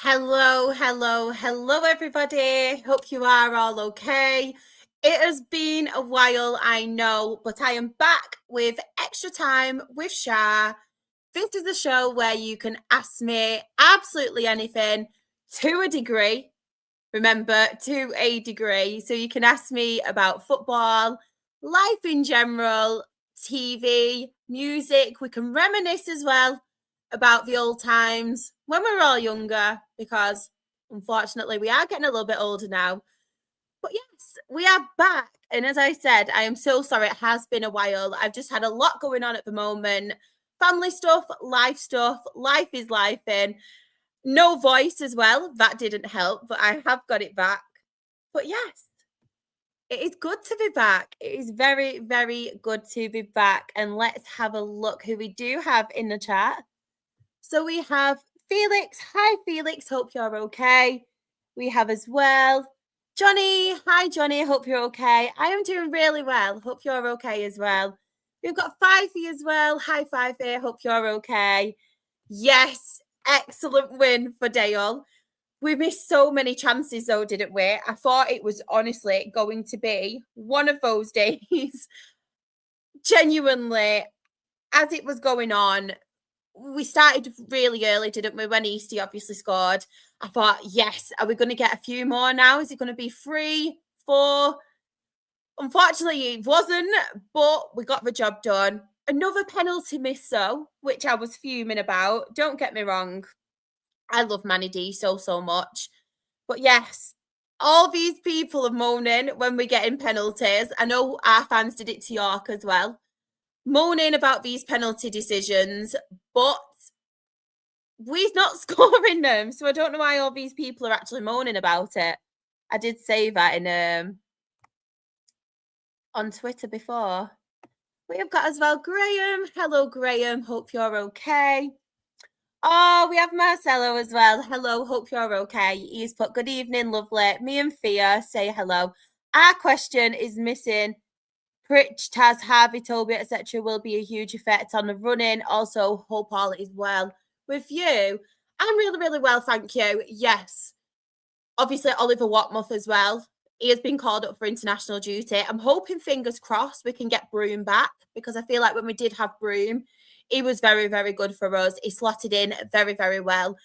Hello, hello, hello, everybody. Hope you are all okay. It has been a while, I know, but I am back with extra time with Char. This is a show where you can ask me absolutely anything to a degree. Remember, to a degree. So you can ask me about football, life in general, TV, music. We can reminisce as well about the old times when we were all younger, because unfortunately we are getting a little bit older now. But yes, we are back. And as I said, I am so sorry. It has been a while. I've just had a lot going on at the moment. Family stuff, life stuff. Life is life in. No voice as well. That didn't help, but I have got it back. But yes, it is good to be back. It is very, very good to be back. And let's have a look who we do have in the chat. So we have Felix. Hi, Felix. Hope you're okay. We have as well Johnny. Hi, Johnny. Hope you're okay. I am doing really well. Hope you're okay as well. We've got Fifey as well. Hi, Fifey. Hope you're okay. Yes, excellent win for Dale. We missed so many chances, though, didn't we? I thought it was honestly going to be one of those days. Genuinely, as it was going on, we started really early, didn't we? When Eastie obviously scored, I thought, yes, are we going to get a few more now? Is it going to be 3, 4? Unfortunately, it wasn't, but we got the job done. Another penalty miss, though, which I was fuming about. Don't get me wrong. I love Manny D so much. But yes, all these people are moaning when we get in penalties. I know our fans did it to York as well, moaning about these penalty decisions, but we're not scoring them. So I don't know why all these people are actually moaning about it. I did say that in on Twitter before. We have got as well Graham. Hello, Graham. Hope you're okay. Oh, we have Marcelo as well. Hello, hope you're okay. He's put good evening, lovely. Me and Thea say hello. Our question is missing. Pritch, Taz, Harvey, Toby, etc. will be a huge effect on the running. Also, hope all is well with you. I'm really, really well, thank you. Yes. Obviously, Oliver Watmouth as well. He has been called up for international duty. I'm hoping, fingers crossed, we can get Broom back, because I feel like when we did have Broom, he was very, very good for us. He slotted in very, very well.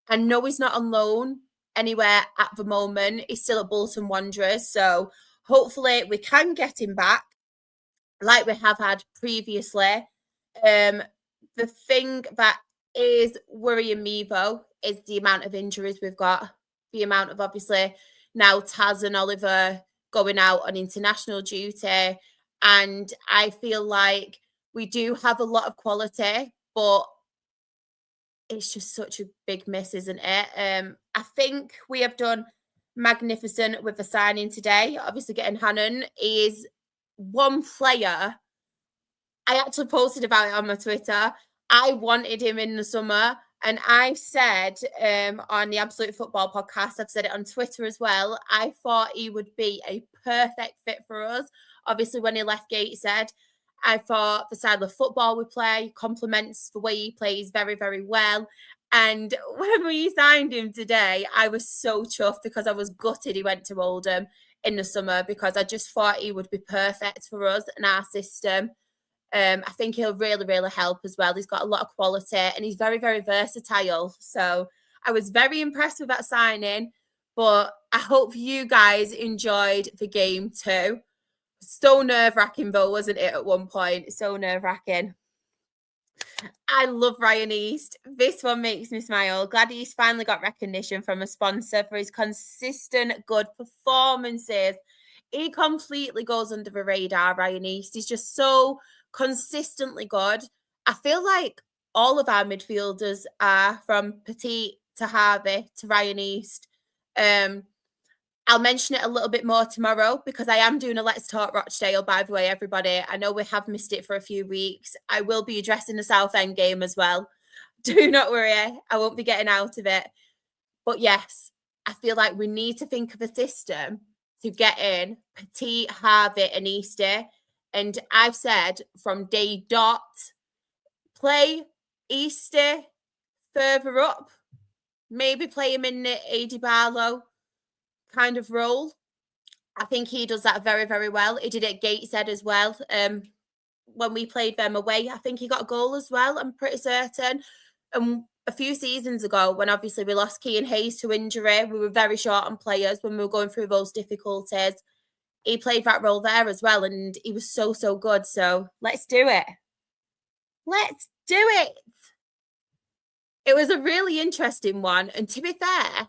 I know he's not on loan anywhere at the moment. He's still at Bolton Wanderers. So hopefully we can get him back like we have had previously. The thing that is worrying me, though, is the amount of injuries we've got. The amount of, obviously, now Taz and Oliver going out on international duty. And I feel like we do have a lot of quality, but it's just such a big miss, isn't it? I think we have done magnificent with the signing today. Obviously, getting Hannon is one player. I actually posted about it on my Twitter. I wanted him in the summer. And I've said on the Absolute Football podcast, I've said it on Twitter as well. I thought he would be a perfect fit for us. Obviously, when he left Gateshead, I thought the style of football we play complements the way he plays very, very well. And when we signed him today, I was so chuffed because I was gutted he went to Oldham in the summer, because I just thought he would be perfect for us and our system. I think he'll really, really help as well. He's got a lot of quality and he's very, very versatile. So I was very impressed with that signing. But I hope you guys enjoyed the game too. So nerve wracking, though, wasn't it, at one point? So nerve wracking. I love Ryan East. This one makes me smile. Glad he's finally got recognition from a sponsor for his consistent good performances. He completely goes under the radar, Ryan East. He's just so consistently good. I feel like all of our midfielders are, from Petit to Harvey to Ryan East. I'll mention it a little bit more tomorrow, because I am doing a Let's Talk Rochdale, by the way, everybody. I know we have missed it for a few weeks. I will be addressing the Southend game as well. Do not worry, I won't be getting out of it. But yes, I feel like we need to think of a system to get in Petit, Harvey, and Easter. And I've said from day dot, play Easter further up, Maybe play him in the AD Barlow kind of role. I think he does that very, very well. He did it at Gateshead as well. When we played them away, I think he got a goal as well. I'm pretty certain. And a few seasons ago, when obviously we lost Kean Hayes to injury, we were very short on players when we were going through those difficulties. He played that role there as well, and he was so, so good. So let's do it. Let's do it. It was a really interesting one. And to be fair,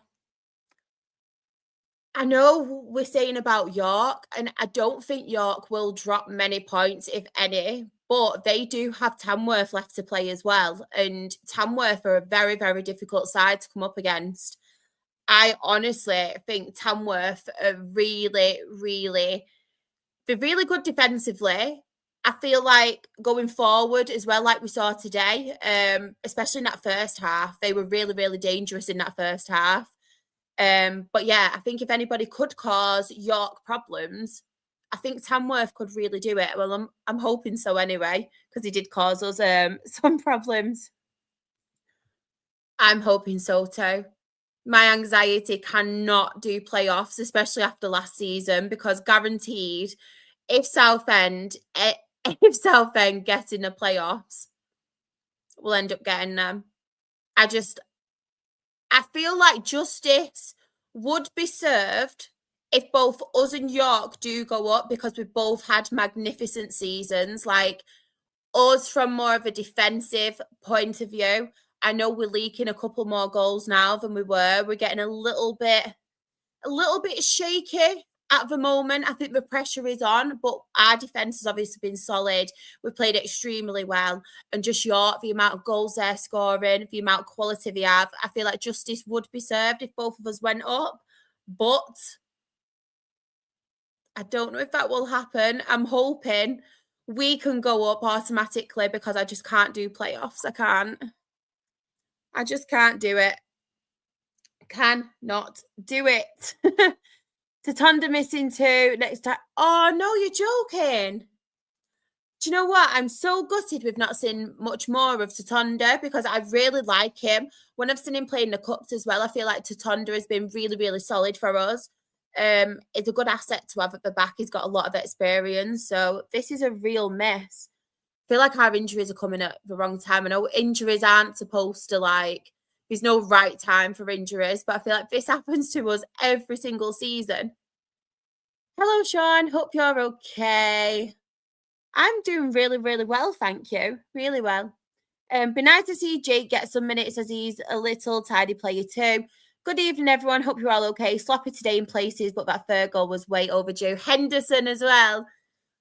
I know we're saying about York, and I don't think York will drop many points, if any, but they do have Tamworth left to play as well. And Tamworth are a very, very difficult side to come up against. I honestly think Tamworth are really, really, they're really good defensively. I feel like going forward as well, like we saw today, especially in that first half, they were really, really dangerous in that first half. But yeah, I think if anybody could cause York problems, I think Tamworth could really do it. Well, I'm hoping so anyway, because he did cause us some problems. I'm hoping so too. My anxiety cannot do playoffs, especially after last season, because guaranteed, if Southend if Southend get in the playoffs, we'll end up getting them. I feel like justice would be served if both us and York do go up, because we've both had magnificent seasons. Like us from more of a defensive point of view. I know we're leaking a couple more goals now than we were. We're getting a little bit shaky at the moment. I think the pressure is on, but our defence has obviously been solid. We played extremely well. And just York, the amount of goals they're scoring, the amount of quality they have, I feel like justice would be served if both of us went up. But I don't know if that will happen. I'm hoping we can go up automatically, because I just can't do playoffs. I can't. I just can't do it. Cannot do it. Tatonda missing two next time. Oh no, you're joking. Do you know what? I'm so gutted we've not seen much more of Tatonda, because I really like him. When I've seen him play in the cups as well, I feel like Tatonda has been really, really solid for us. It's a good asset to have at the back. He's got a lot of experience. So this is a real miss. I feel like our injuries are coming at the wrong time. I know injuries aren't supposed to, like, there's no right time for injuries, but I feel like this happens to us every single season. Hello, Sean. Hope you're okay. I'm doing really, really well, thank you. Really well. Be nice to see Jake get some minutes, as he's a little tidy player too. Good evening, everyone. Hope you're all okay. Sloppy today in places, but that third goal was way overdue. Henderson as well.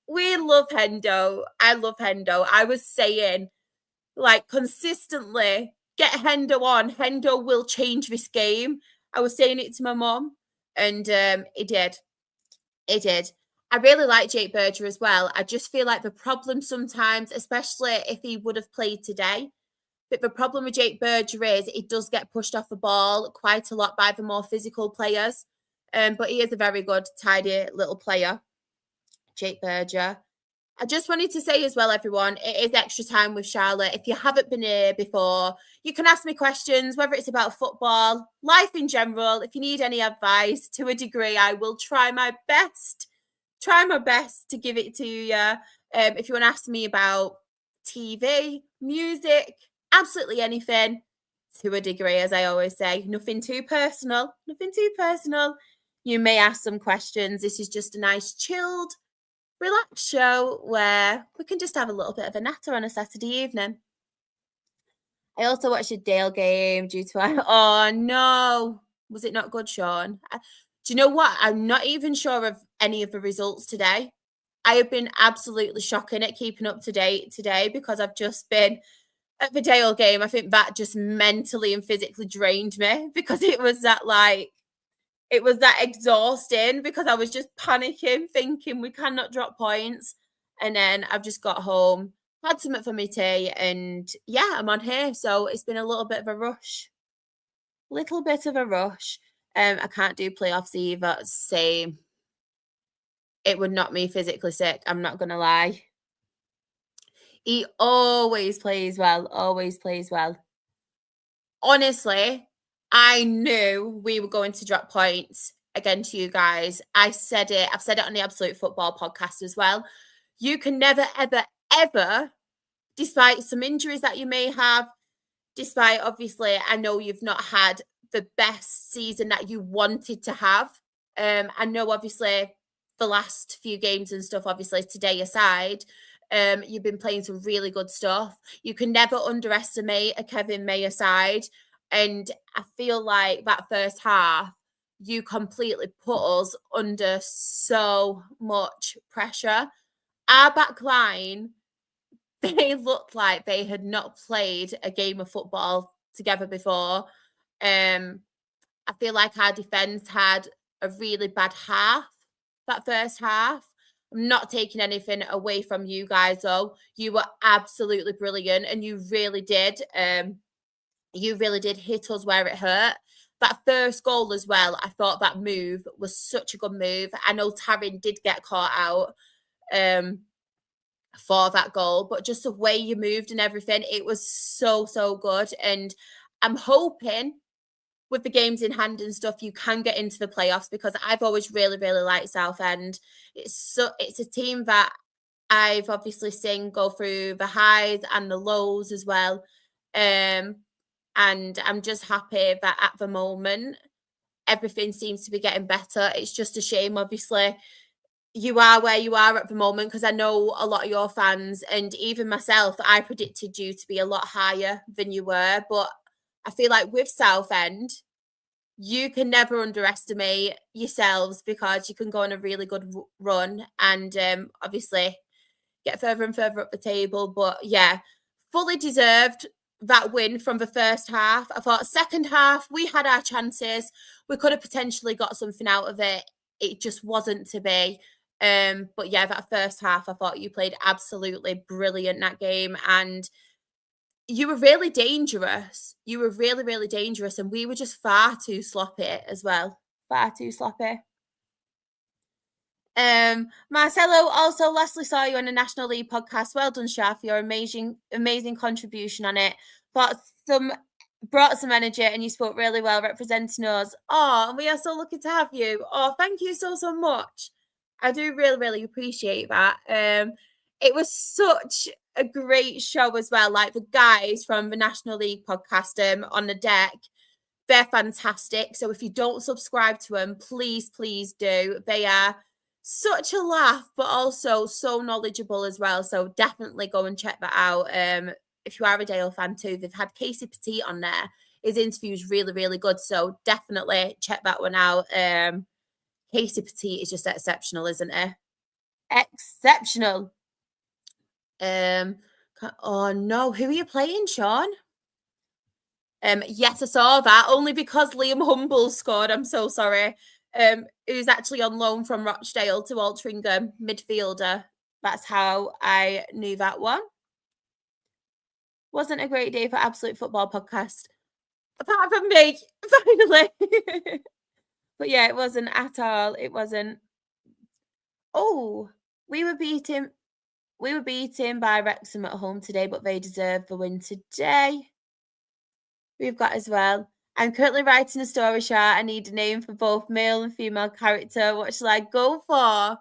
We love Hendo. I love Hendo. I was saying, like, consistently, get Hendo on. Hendo will change this game. I was saying it to my mom, and it did. It did. I really like Jake Berger as well. I just feel like the problem sometimes, especially if he would have played today, but the problem with Jake Berger is he does get pushed off the ball quite a lot by the more physical players. But he is a very good, tidy little player, Jake Berger. I just wanted to say as well, everyone, it is extra time with Charlotte. If you haven't been here before, you can ask me questions, whether it's about football, life in general. If you need any advice, to a degree, I will try my best to give it to you. If you want to ask me about TV, music, absolutely anything, to a degree, as I always say, nothing too personal, nothing too personal. You may ask some questions. This is just a nice chilled, relaxed show where we can just have a little bit of a natter on a Saturday evening. I also watched a Dale game due to oh no, was it not good, Sean? Do you know what? I'm not even sure of any of the results today. I have been absolutely shocking at keeping up to date today, because I've just been at the Dale game. I think that just mentally and physically drained me, because it was that exhausting, because I was just panicking, thinking we cannot drop points. And then I've just got home, had something for my tea, and yeah, I'm on here. So it's been a little bit of a rush. Little bit of a rush. I can't do playoffs either. Same. It would knock me physically sick. I'm not gonna lie. He always plays well. Always plays well. Honestly, I knew we were going to drop points against you guys. I said it. I've said it on the Absolute Football podcast as well. You can never, ever, ever, despite some injuries that you may have, despite obviously, I know you've not had the best season that you wanted to have. I know obviously the last few games and stuff, obviously today aside, you've been playing some really good stuff. You can never underestimate a Kevin Mayer side. And I feel like that first half, you completely put us under so much pressure. Our back line, they looked like they had not played a game of football together before. I feel like our defense had a really bad half, that first half. I'm not taking anything away from you guys, though. You were absolutely brilliant, and you really did. You really did hit us where it hurt. That first goal as well, I thought that move was such a good move. I know Taryn did get caught out for that goal, but just the way you moved and everything, it was so good. And I'm hoping with the games in hand and stuff, you can get into the playoffs, because I've always really liked Southend. It's a team that I've obviously seen go through the highs and the lows as well. And I'm just happy that at the moment everything seems to be getting better. It's just a shame, obviously, you are where you are at the moment, because I know a lot of your fans and even myself, I predicted you to be a lot higher than you were. But I feel like with Southend, you can never underestimate yourselves, because you can go on a really good run and obviously get further and further up the table. But yeah, fully deserved that win from the first half. I thought second half, we had our chances. We could have potentially got something out of it. It just wasn't to be. But yeah, that first half, I thought you played absolutely brilliant that game, and you were really dangerous. You were really dangerous, and we were just far too sloppy as well. Far too sloppy. Marcelo, also lastly saw you on a National League podcast. Well done, Char, for your amazing contribution on it. Brought some energy, and you spoke really well representing us. Oh, and we are so lucky to have you. Oh, thank you so much. I do really appreciate that. It was such a great show as well. Like the guys from the National League podcast on the deck, they're fantastic. So if you don't subscribe to them, please do. They are such a laugh, but also so knowledgeable as well. So definitely go and check that out. If you are a Dale fan too, they've had Casey Petit on there. His interview is really good. So definitely check that one out. Casey Petit is just exceptional, isn't he? Exceptional. Oh no, who are you playing, Sean? Yes, I saw that, only because Liam Humble scored. I'm so sorry. Who's actually on loan from Rochdale to Altrincham, midfielder. That's how I knew that one. Wasn't a great day for Absolute Football podcast. Apart from me, finally. But yeah, it wasn't at all. It wasn't. Oh, we were beaten by Wrexham at home today, but they deserve the win today. We've got as well. I'm currently writing a story chart. I need a name for both male and female character. What shall I go for?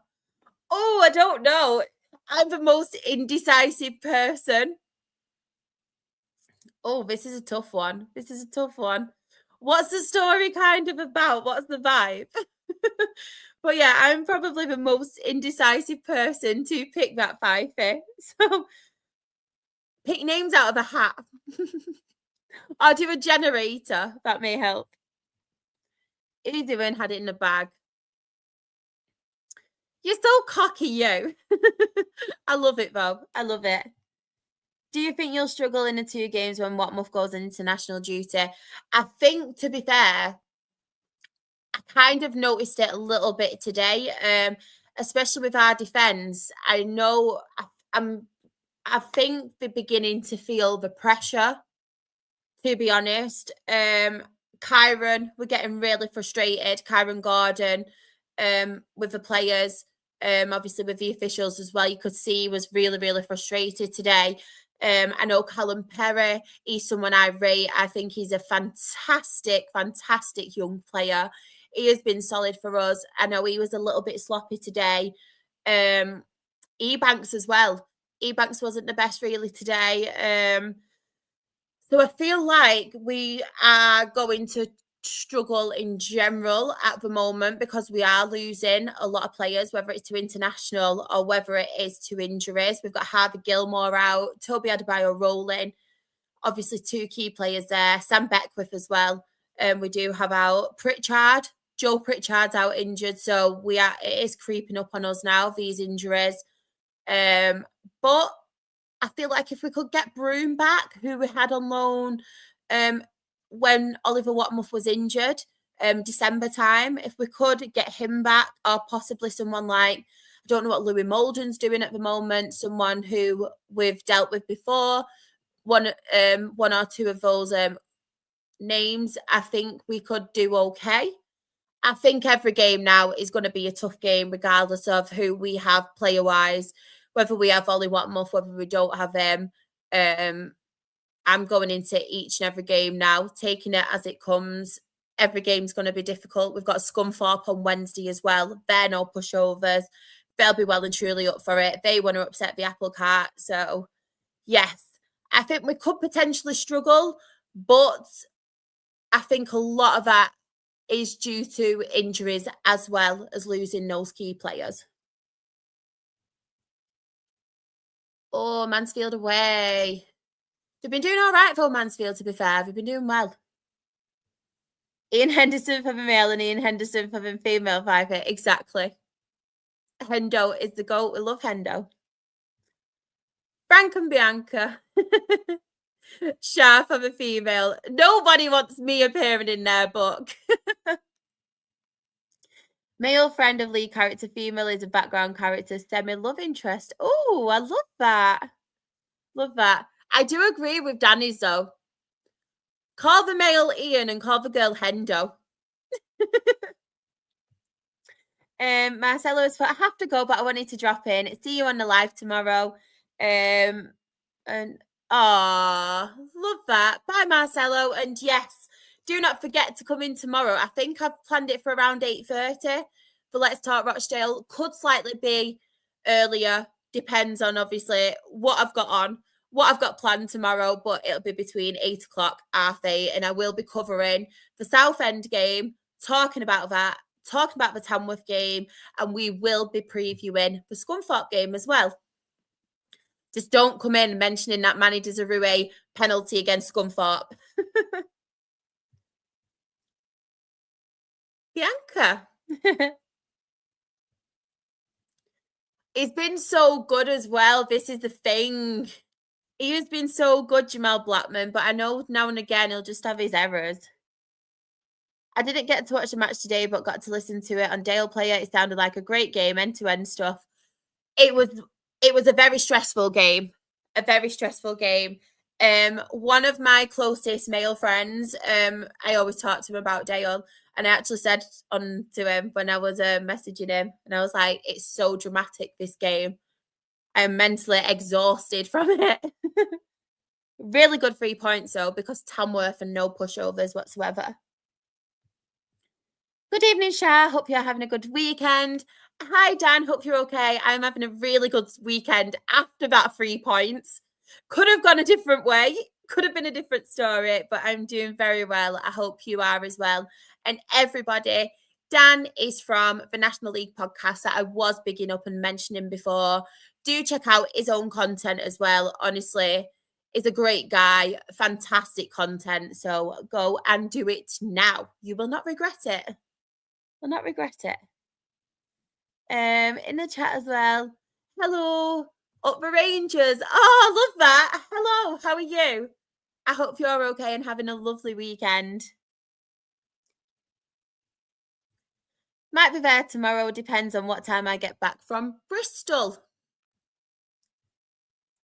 Oh, I don't know. I'm the most indecisive person. Oh, this is a tough one. What's the story kind of about? What's the vibe? But yeah, I'm probably the most indecisive person to pick that 5-5. So pick names out of a hat. I'll do a generator. That may help. Easy one had it in the bag. You're so cocky, you. I love it, though. I love it. Do you think you'll struggle in the 2 games when Watmouth goes on international duty? I think, to be fair, I kind of noticed it a little bit today, especially with our defence. I know I think they're beginning to feel the pressure, to be honest. Kyron, we're getting really frustrated. Kyron Gordon, with the players, obviously with the officials as well. You could see he was really frustrated today. I know Callum Perry, he's someone I rate. I think he's a fantastic, fantastic young player. He has been solid for us. I know he was a little bit sloppy today. Ebanks as well. Ebanks wasn't the best really today. So I feel like we are going to struggle in general at the moment because we are losing a lot of players, whether it's to international or whether it is to injuries. We've got Harvey Gilmore out, Toby Adebayo rolling, obviously 2 key players there, Sam Beckwith as well. We do have out Pritchard. Joe Pritchard's out injured, so it is creeping up on us now, these injuries. But I feel like if we could get Broom back, who we had on loan when Oliver Watmuth was injured, December time, if we could get him back, or possibly someone like, I don't know what Louis Molden's doing at the moment, someone who we've dealt with before, one or two of those names, I think we could do okay. I think every game now is going to be a tough game, regardless of who we have player-wise, whether we have Ollie Watmuth, whether we don't have him. I'm going into each and every game now, taking it as it comes. Every game's going to be difficult. We've got Scunthorpe on Wednesday as well. They're no pushovers. They'll be well and truly up for it. They want to upset the apple cart. So, yes, I think we could potentially struggle, but I think a lot of that is due to injuries as well as losing those key players. Oh, Mansfield away. They've been doing all right though, Mansfield, to be fair. They've been doing well. Ian Henderson for the male and Ian Henderson for the female 5'8". Exactly. Hendo is the GOAT. We love Hendo. Frank and Bianca. Char for the female. Nobody wants me appearing in their book. Male friend of lead character, female is a background character, semi-love interest. Oh, I love that. Love that. I do agree with Danny's though. Call the male Ian and call the girl Hendo. Marcelo is I have to go, but I wanted to drop in. See you on the live tomorrow. And love that. Bye, Marcelo. And yes, do not forget to come in tomorrow. I think I've planned it for around 8:30. But Let's Talk Rochdale could slightly be earlier. Depends on obviously what I've got on, what I've got planned tomorrow. But it'll be between 8 o'clock, 8:30, and I will be covering the Southend game, talking about that, talking about the Tamworth game, and we will be previewing the Scunthorpe game as well. Just don't come in mentioning that Manny Desirue penalty against Scunthorpe. Bianca. He's been so good as well. This is the thing. He has been so good, Jamal Blackman, but I know now and again he'll just have his errors. I didn't get to watch the match today, but got to listen to it on Dale Player. It sounded like a great game, end-to-end stuff. It was a very stressful game. A very stressful game. One of my closest male friends, I always talk to him about Dale, and I actually said to him when I was messaging him, and I was like, it's so dramatic, this game. I'm mentally exhausted from it. Really good 3 points, though, because Tamworth and no pushovers whatsoever. Good evening, Char. Hope you're having a good weekend. Hi, Dan. Hope you're okay. I'm having a really good weekend after that 3 points. Could have gone a different way. Could have been a different story, but I'm doing very well. I hope you are as well. And everybody, Dan is from the National League podcast that I was bigging up and mentioning before. Do check out his own content as well. Honestly, he's a great guy. Fantastic content. So go and do it now. You will not regret it. Will not regret it. In the chat as well. Hello, up the Rangers. Oh, I love that. Hello, how are you? I hope you're okay and having a lovely weekend. Might be there tomorrow, depends on what time I get back from Bristol.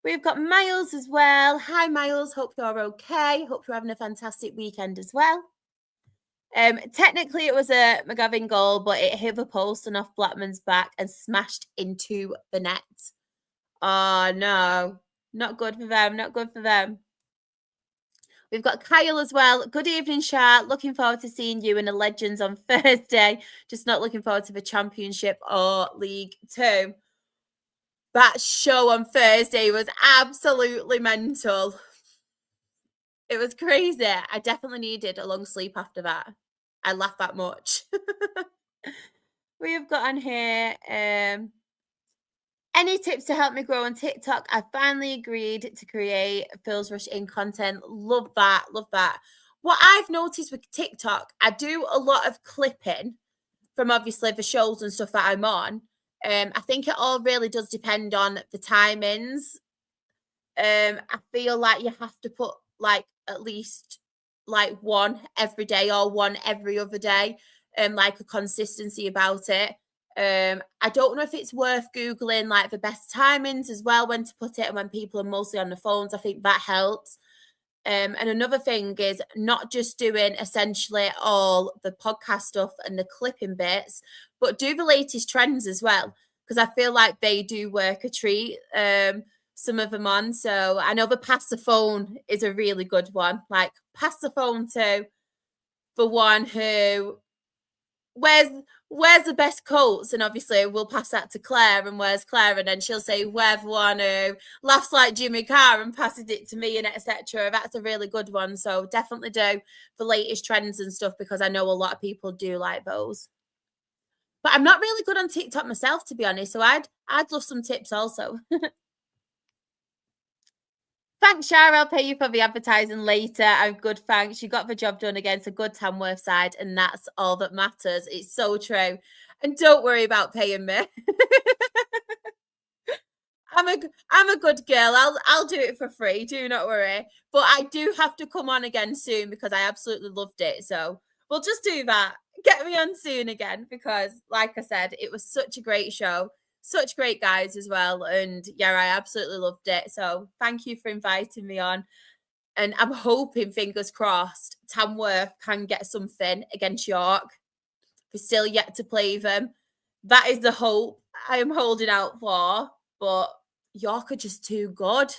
We've got Miles as well. Hi, Miles. Hope you're okay. Hope you're having a fantastic weekend as well. Technically, it was a McGavin goal, but it hit the post and off Blackman's back and smashed into the net. Oh, no. Not good for them. Not good for them. We've got Kyle as well. Good evening, Char. Looking forward to seeing you in the Legends on Thursday. Just not looking forward to the Championship or League Two. That show on Thursday was absolutely mental. It was crazy. I definitely needed a long sleep after that. I laughed that much. We have got on here. Any tips to help me grow on TikTok? I finally agreed to create Phil's Rush in content. Love that. Love that. What I've noticed with TikTok, I do a lot of clipping from obviously the shows and stuff that I'm on. I think it all really does depend on the timings. I feel like you have to put like at least like one every day or one every other day, like a consistency about it. I don't know if it's worth Googling like the best timings as well, when to put it, and when people are mostly on the phones. I think that helps. And another thing is not just doing essentially all the podcast stuff and the clipping bits, but do the latest trends as well, because I feel like they do work a treat. Some of them on. So I know the pass the phone is a really good one. Like pass the phone to the one who wears the best coats, and obviously we'll pass that to Claire, and where's Claire, and then she'll say wear the one who laughs like Jimmy Carr and passes it to me, and etc. That's a really good one. So definitely do the latest trends and stuff, because I know a lot of people do like those. But I'm not really good on TikTok myself, to be honest. So I'd love some tips also. Thanks, Shara. I'll pay you for the advertising later. I'm good, thanks. You got the job done against a good Tamworth side, and that's all that matters. It's so true. And don't worry about paying me. I'm a good girl. I'll do it for free. Do not worry. But I do have to come on again soon, because I absolutely loved it. So we'll just do that. Get me on soon again, because, like I said, it was such a great show. Such great guys as well. And yeah, I absolutely loved it. So thank you for inviting me on. And I'm hoping, fingers crossed, Tamworth can get something against York. We're still yet to play them. That is the hope I am holding out for. But York are just too good.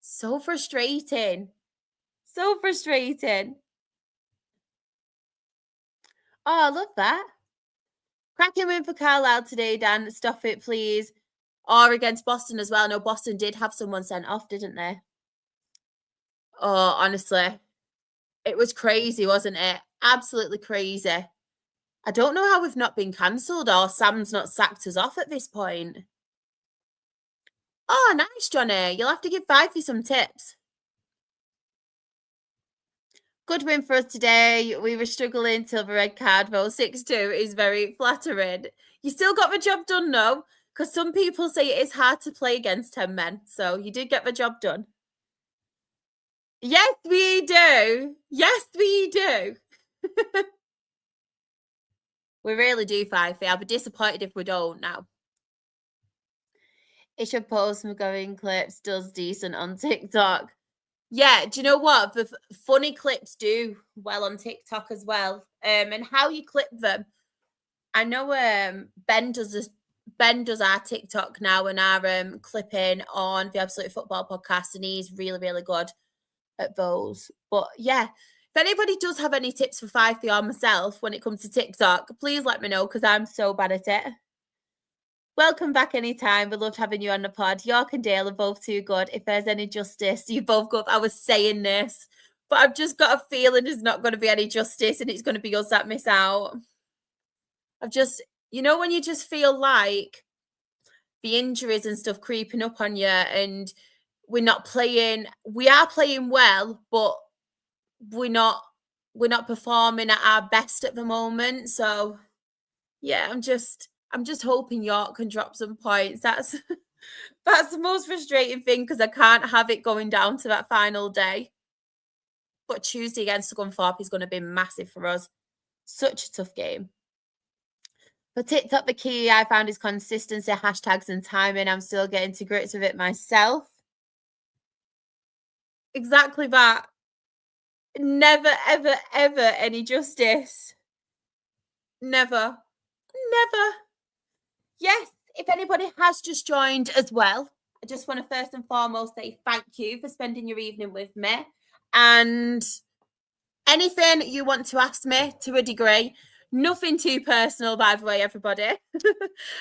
So frustrating. So frustrating. Oh, I love that. Cracking win for Carlisle today, Dan. Stop it, please. Or against Boston as well. No, Boston did have someone sent off, didn't they? Oh, honestly, it was crazy, wasn't it? Absolutely crazy. I don't know how we've not been cancelled, or Sam's not sacked us off at this point. Oh, nice, Johnny. You'll have to give Fifey some tips. Good win for us today. We were struggling till the red card, though. 6-2 is very flattering. You still got the job done, though, because some people say it is hard to play against 10 men. So you did get the job done. Yes, we do. Yes, we do. We really do, Fifey. I'll be disappointed if we don't now. It should post McGovern clips, does decent on TikTok. Yeah, do you know what? The funny clips do well on TikTok as well. And how you clip them. I know Ben does our TikTok now, and our clipping on the Absolute Football podcast, and he's really, really good at those. But yeah, if anybody does have any tips for Fifey or myself when it comes to TikTok, please let me know, because I'm so bad at it. Welcome back anytime. We loved having you on the pod. York and Dale are both too good. If there's any justice, you both go up. I was saying this, but I've just got a feeling there's not going to be any justice, and it's going to be us that miss out. I've just, when you just feel like the injuries and stuff creeping up on you, and we are playing well, but we're not performing at our best at the moment. So yeah, I'm just hoping York can drop some points. That's the most frustrating thing, because I can't have it going down to that final day. But Tuesday against Scunthorpe is going to be massive for us. Such a tough game. For TikTok, the key I found is consistency, hashtags, and timing. I'm still getting to grips with it myself. Exactly that. Never, ever, ever any justice. Never. Never. Yes, if anybody has just joined as well, I just want to first and foremost say thank you for spending your evening with me. And anything you want to ask me to a degree, nothing too personal, by the way, everybody.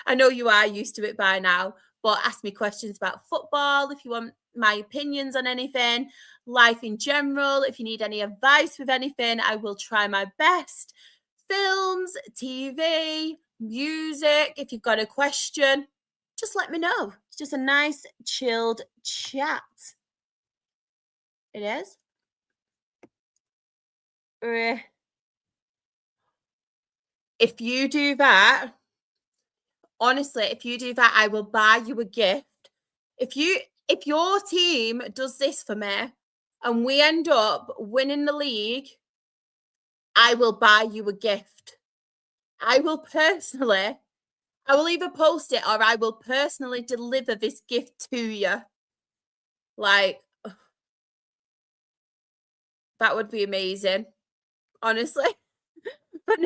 I know you are used to it by now, but ask me questions about football if you want my opinions on anything, life in general. If you need any advice with anything, I will try my best. Films, TV, music. If you've got a question, just let me know. It's just a nice, chilled chat. It is. If you do that, honestly, if you do that, I will buy you a gift. If your team does this for me and we end up winning the league, I will buy you a gift. I will either post it or I will personally deliver this gift to you. Like, that would be amazing, honestly. But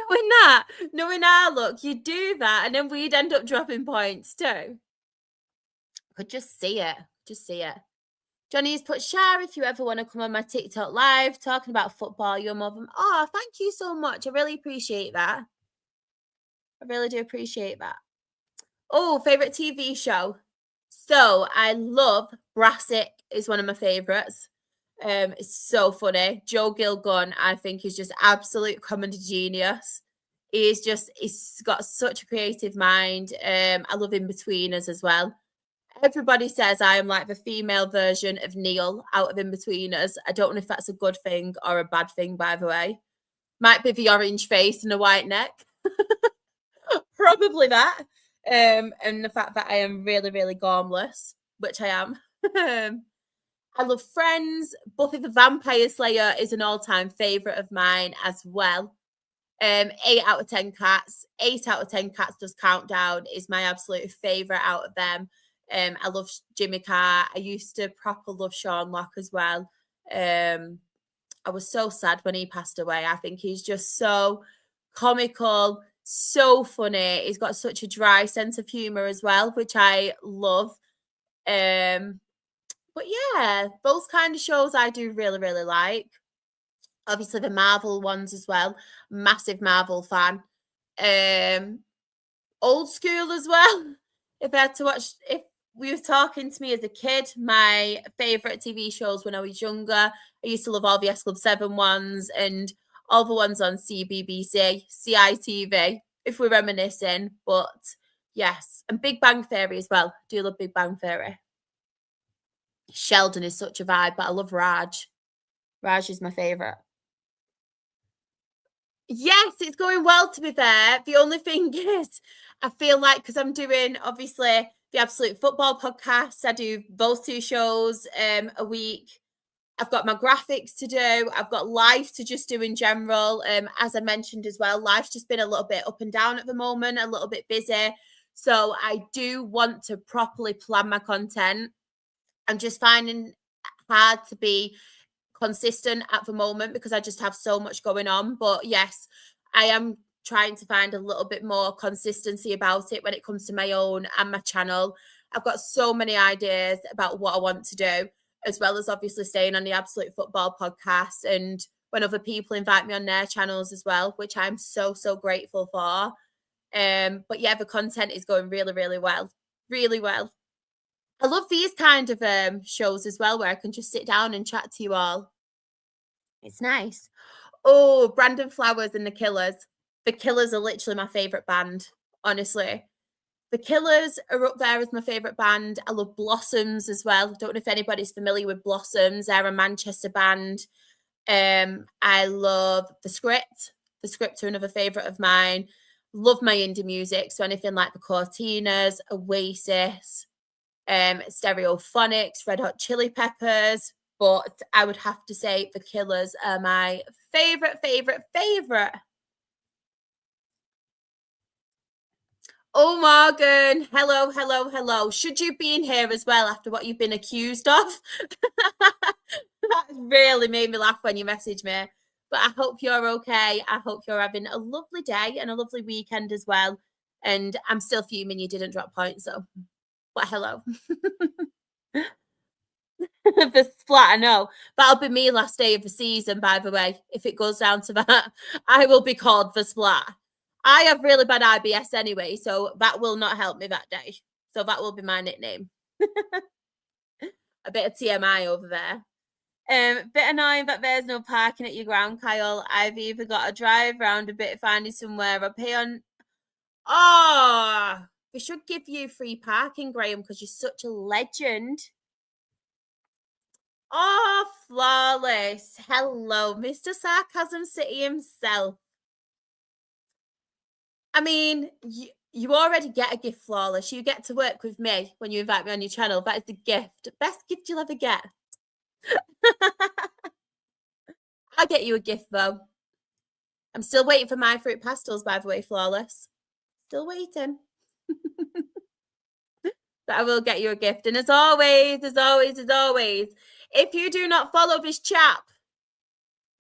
knowing our luck, you do that and then we'd end up dropping points too. Could just see it. Johnny's put, Char, if you ever want to come on my TikTok live talking about football, you're more than. Oh, thank you so much. I really appreciate that. I really do appreciate that. Oh, favorite TV show. So I love Brassic is one of my favorites. It's so funny. Joe Gilgun, I think, is just absolute comedy genius. He's got such a creative mind. I love In-Betweeners as well. Everybody says I am like the female version of Neil out of In-Betweeners. I don't know if that's a good thing or a bad thing, by the way. Might be the orange face and a white neck. Probably that. And the fact that I am really, really gormless, which I am. I love Friends. Buffy the Vampire Slayer is an all-time favourite of mine as well. 8 out of 10 cats. 8 out of 10 cats does Countdown is my absolute favourite out of them. I love Jimmy Carr. I used to proper love Sean Locke as well. I was so sad when he passed away. I think he's just so comical, so funny. He's got such a dry sense of humor as well, which I love. But yeah, those kind of shows I do really, really like. Obviously the Marvel ones as well. Massive Marvel fan. Old school as well. If we were talking to me as a kid, my favourite TV shows when I was younger, I used to love all the S Club 7 ones and all the ones on CBBC, CITV, if we're reminiscing. But yes, and Big Bang Theory as well. Do love Big Bang Theory. Sheldon is such a vibe, but I love Raj. Raj is my favourite. Yes, it's going well, to be fair. The only thing is, I feel like because I'm doing, obviously, the Absolute Football podcast, I do those 2 shows a week. I've got my graphics to do. I've got life to just do in general. As I mentioned as well, life's just been a little bit up and down at the moment, a little bit busy. So I do want to properly plan my content. I'm just finding hard to be consistent at the moment because I just have so much going on. But yes, I am trying to find a little bit more consistency about it when it comes to my own and my channel. I've got so many ideas about what I want to do, as well as obviously staying on the Absolute Football podcast and when other people invite me on their channels as well, which I'm so, so grateful for. But yeah, the content is going really, really well. Really well. I love these kind of shows as well, where I can just sit down and chat to you all. It's nice. Oh, Brandon Flowers and the Killers. The Killers are literally my favourite band, honestly. The Killers are up there as my favourite band. I love Blossoms as well. Don't know if anybody's familiar with Blossoms. They're a Manchester band. I love The Script. The Script are another favourite of mine. Love my indie music. So anything like the Cortinas, Oasis, Stereophonics, Red Hot Chili Peppers. But I would have to say The Killers are my favourite. Oh, Morgan. Hello. Should you be in here as well after what you've been accused of? That really made me laugh when you messaged me. But I hope you're okay. I hope you're having a lovely day and a lovely weekend as well. And I'm still fuming you didn't drop points, so. But hello. The splat, I know. That'll be me last day of the season, by the way. If it goes down to that, I will be called the splat. I have really bad IBS anyway, so that will not help me that day. So that will be my nickname. A bit of TMI over there. Bit annoying that there's no parking at your ground, Kyle. I've either got to drive around a bit finding somewhere or pay on. Oh, we should give you free parking, Graham, because you're such a legend. Oh, flawless. Hello, Mr. Sarcasm City himself. I mean, you already get a gift, flawless. You get to work with me when you invite me on your channel. That is the gift. Best gift you'll ever get. I'll get you a gift, though. I'm still waiting for my fruit pastels, by the way, flawless. Still waiting. But I will get you a gift. And as always, if you do not follow this chap,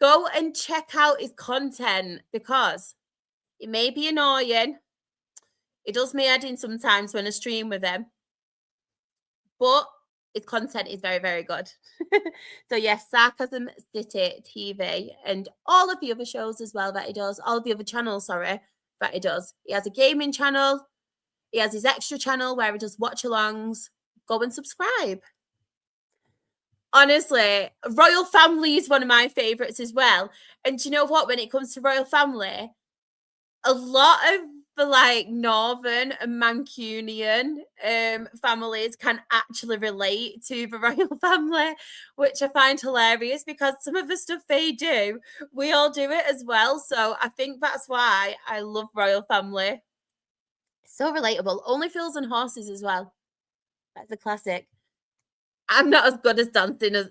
go and check out his content because it may be annoying. It does me head in sometimes when I stream with him. But his content is very, very good. So yes, Sarcasm City TV and all of the other shows as well that he does, all of the other channels, sorry, that he does. He has a gaming channel. He has his extra channel where he does watch-alongs. Go and subscribe. Honestly, Royal Family is one of my favourites as well. And do you know what? When it comes to Royal Family, a lot of the like Northern and Mancunian families can actually relate to the Royal Family, which I find hilarious because some of the stuff they do, we all do it as well. So I think that's why I love Royal Family. So relatable. Only Fools and Horses as well. That's a classic. I'm not as good as dancing as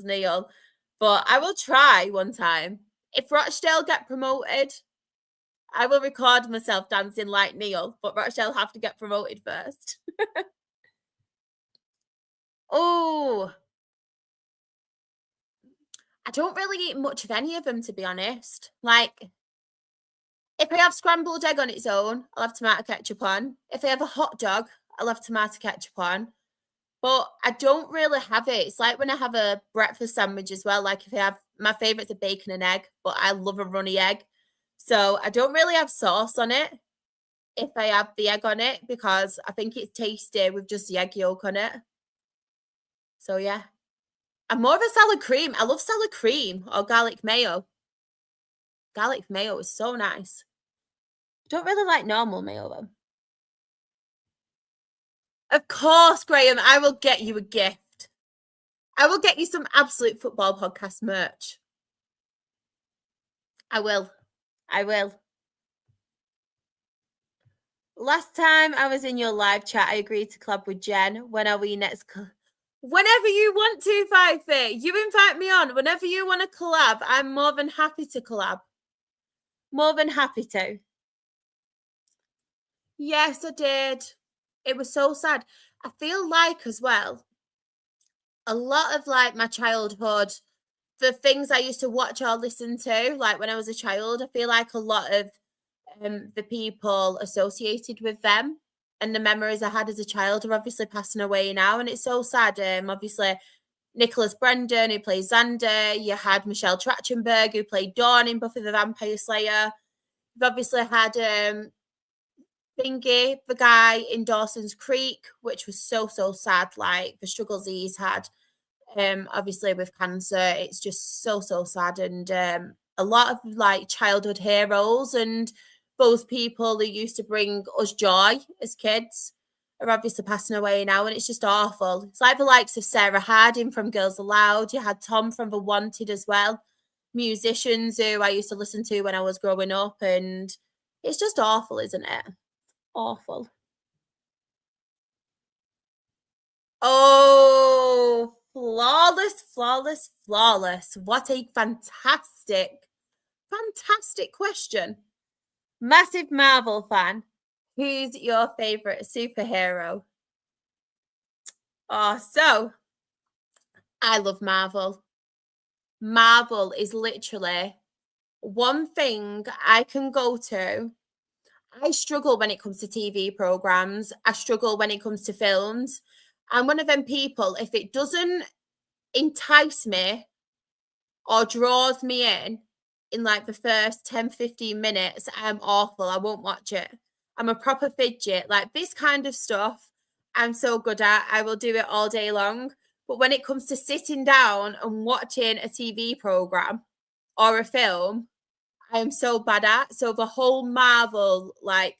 Neil, but I will try one time. If Rochdale get promoted, I will record myself dancing like Neil, but Rochdale have to get promoted first. Oh, I don't really eat much of any of them, to be honest. Like, if I have scrambled egg on its own, I'll have tomato ketchup on. If I have a hot dog, I'll have tomato ketchup on. But I don't really have it. It's like when I have a breakfast sandwich as well. Like if I have my favourites are bacon and egg, but I love a runny egg. So I don't really have sauce on it if I have the egg on it because I think it's tasty with just the egg yolk on it. So yeah. I'm more of a salad cream. I love salad cream or garlic mayo. Garlic mayo is so nice. Don't really like normal mayo though. Of course, Graham, I will get you a gift. I will get you some Absolute Football Podcast merch. I will. Last time I was in your live chat, I agreed to collab with Jen. When are we next? Whenever you want to, Fifey. You invite me on. Whenever you want to collab, I'm more than happy to collab. More than happy to. Yes, I did. It was so sad. I feel like as well, a lot of like my childhood, the things I used to watch or listen to, like when I was a child, I feel like a lot of the people associated with them and the memories I had as a child are obviously passing away now. And it's so sad. Obviously, Nicholas Brendan, who plays Xander, you had Michelle Trachtenberg, who played Dawn in Buffy the Vampire Slayer. You've obviously had Thingy, the guy in Dawson's Creek, which was so sad, like the struggles he's had. Obviously with cancer, it's just so sad. And a lot of like childhood heroes and those people who used to bring us joy as kids are obviously passing away now, and it's just awful. It's like the likes of Sarah Harding from Girls Aloud. You had Tom from The Wanted as well, musicians who I used to listen to when I was growing up, and it's just awful, isn't it? Awful. Oh, flawless. What a fantastic question. Massive Marvel fan. Who's your favorite superhero? Oh, so I love Marvel. Marvel is literally one thing I can go to I struggle when it comes to TV programs. I struggle when it comes to films. I'm one of them people, if it doesn't entice me or draws me in like the first 10, 15 minutes, I'm awful. I won't watch it. I'm a proper fidget. Like this kind of stuff, I'm so good at. I will do it all day long. But when it comes to sitting down and watching a TV program or a film, I am so bad at. So the whole Marvel, like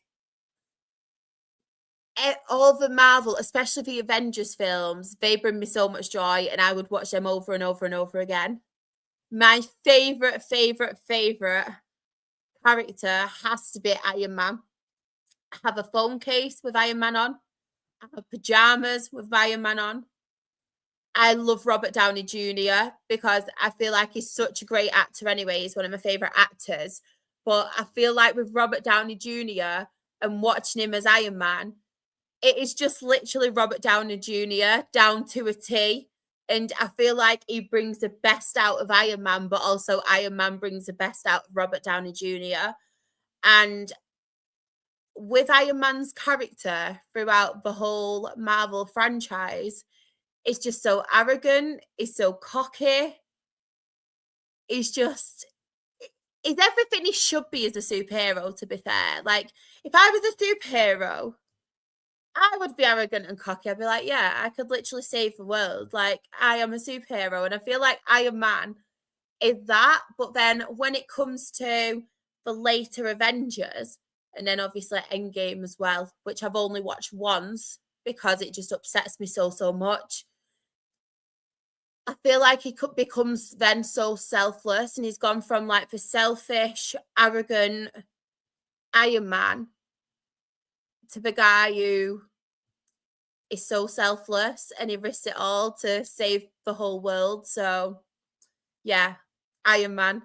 all the Marvel, especially the Avengers films, they bring me so much joy, and I would watch them over and over and over again. My favorite character has to be Iron Man. I have a phone case with Iron Man on. I have pajamas with Iron Man on. I love Robert Downey Jr. because I feel like he's such a great actor anyway. He's one of my favorite actors. But I feel like with Robert Downey Jr. and watching him as Iron Man, it is just literally Robert Downey Jr. down to a T. And I feel like he brings the best out of Iron Man, but also Iron Man brings the best out of Robert Downey Jr. And with Iron Man's character throughout the whole Marvel franchise, it's just so arrogant. He's so cocky. He's everything he should be as a superhero, to be fair. Like, if I was a superhero, I would be arrogant and cocky. I'd be like, yeah, I could literally save the world. Like, I am a superhero. And I feel like Iron Man is that. But then when it comes to the later Avengers, and then obviously Endgame as well, which I've only watched once because it just upsets me so much. I feel like he becomes then so selfless, and he's gone from like the selfish, arrogant Iron Man to the guy who is so selfless and he risks it all to save the whole world. So yeah, Iron Man.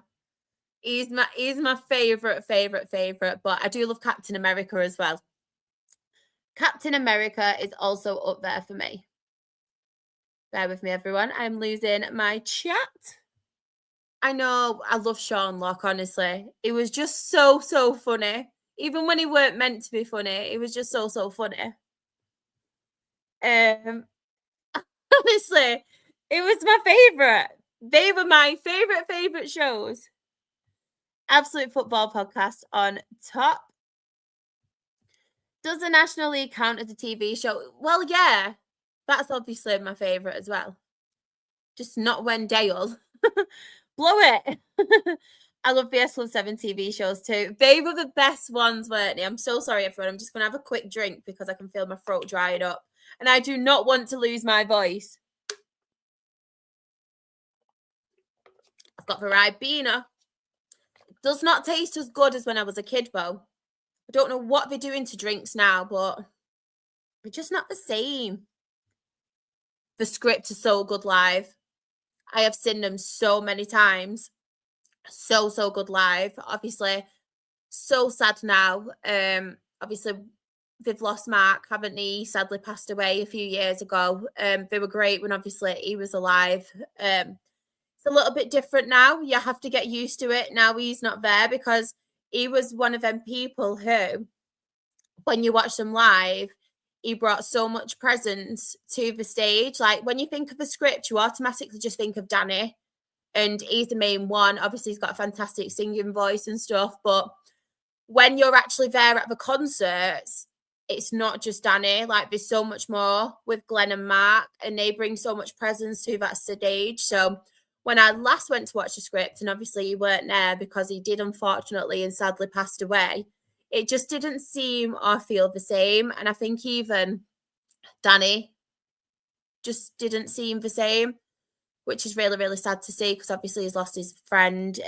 He's my favorite, but I do love Captain America as well. Captain America is also up there for me. Bear with me, everyone. I'm losing my chat. I know, I love Sean Locke, honestly. It was just so funny. Even when he weren't meant to be funny, it was just so funny. Honestly, it was my favorite. They were my favorite shows. Absolute Football Podcast on top. Does the National League count as a TV show? Well, yeah. That's obviously my favorite as well. Just not when Dale. Blow it. I love the S7 TV shows too. They were the best ones, weren't they? I'm so sorry, everyone. I'm just going to have a quick drink because I can feel my throat drying up. And I do not want to lose my voice. I've got the Ribena. It does not taste as good as when I was a kid, though. I don't know what they're doing to drinks now, but they're just not the same. The script is so good live. I have seen them so many times. So good live. Obviously, so sad now. Obviously, they've lost Mark, haven't they? He sadly passed away a few years ago. They were great when obviously he was alive. It's a little bit different now. You have to get used to it. Now he's not there because he was one of them people who, when you watch them live, he brought so much presence to the stage. Like when you think of the script, you automatically just think of Danny, and he's the main one. Obviously, he's got a fantastic singing voice and stuff. But when you're actually there at the concerts, it's not just Danny. Like there's so much more with Glenn and Mark, and they bring so much presence to that stage. So when I last went to watch the script, and obviously you weren't there because he did unfortunately and sadly passed away, it just didn't seem or feel the same. And I think even Danny just didn't seem the same, which is really sad to see because obviously he's lost his friend,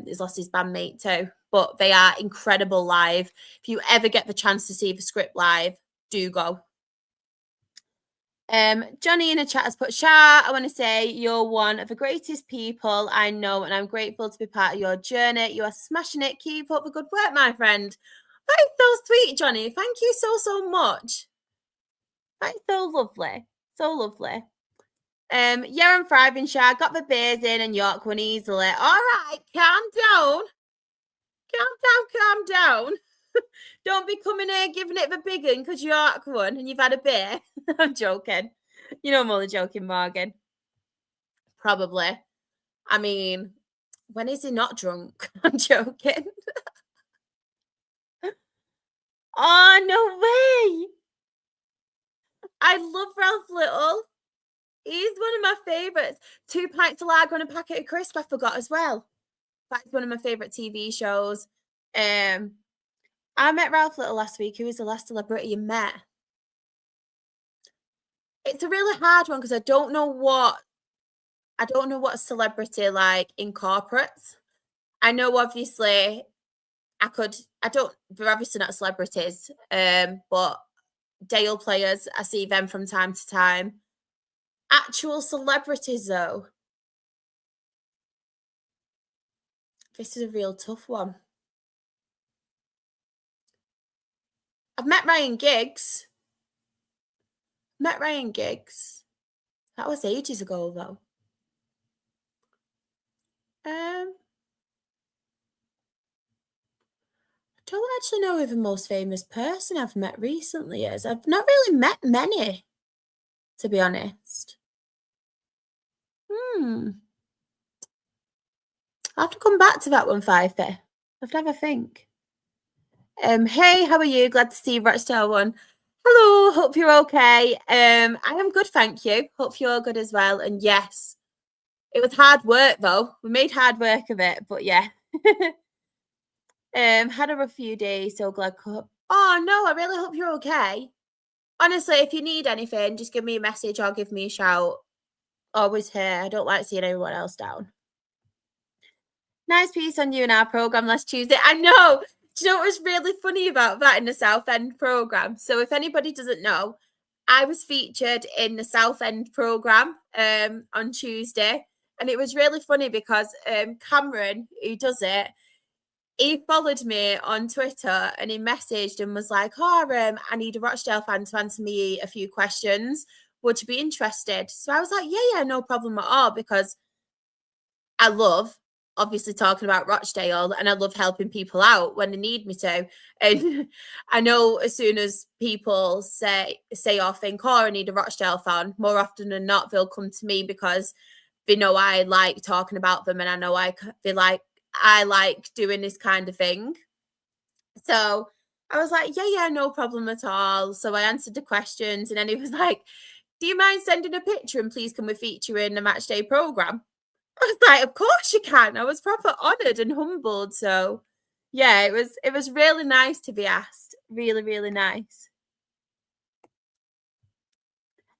he's lost his bandmate too. But they are incredible live. If you ever get the chance to see the script live, do go. Johnny in the chat has put, Char, I want to say you're one of the greatest people I know, and I'm grateful to be part of your journey. You are smashing it. Keep up the good work, my friend. That is so sweet, Johnny. Thank you so much. That's so lovely. So lovely. Yeah, I'm thriving, Char. Got the beers in and York won easily. All right, calm down. Calm down. Don't be coming here giving it the big one because you are one and you've had a beer. I'm joking. You know I'm only joking, Morgan. Probably. I mean, when is he not drunk? I'm joking. Oh, no way. I love Ralph Little. He's one of my favourites. 2 pints of lager and a packet of crisp I forgot as well. That's one of my favourite TV shows. I met Ralph Little last week. Who was the last celebrity you met? It's a really hard one because I don't know what celebrity like incorporates. I know obviously they're obviously not celebrities, but Dale players, I see them from time to time. Actual celebrities though. This is a real tough one. I've met Ryan Giggs. That was ages ago though. I don't actually know who the most famous person I've met recently is. I've not really met many, to be honest. I'll have to come back to that one, 5P. I have to have a think. Hey, how are you? Glad to see you, Rochdale one. Hello, hope you're okay. I am good, thank you. Hope you're good as well. And yes, it was hard work though. We made hard work of it, but yeah. Had a rough few days, so glad. Oh no, I really hope you're okay. Honestly, if you need anything, just give me a message or give me a shout. Always here. I don't like seeing anyone else down. Nice piece on you in our program last Tuesday. I know. Do you know what was really funny about that in the South End program? So if anybody doesn't know, I was featured in the South End program on Tuesday. And it was really funny because Cameron, who does it, he followed me on Twitter and he messaged and was like, oh, I need a Rochdale fan to answer me a few questions. Would you be interested? So I was like, yeah, no problem at all, because I love obviously talking about Rochdale and I love helping people out when they need me to. And I know as soon as people say or think, oh, I need a Rochdale fan, more often than not, they'll come to me because they know I like talking about them and I know I like doing this kind of thing. So I was like, yeah, no problem at all. So I answered the questions and then he was like, do you mind sending a picture and please can we feature in the match day program? I was like, of course you can. I was proper honoured and humbled. So yeah, it was really nice to be asked. Really, really nice.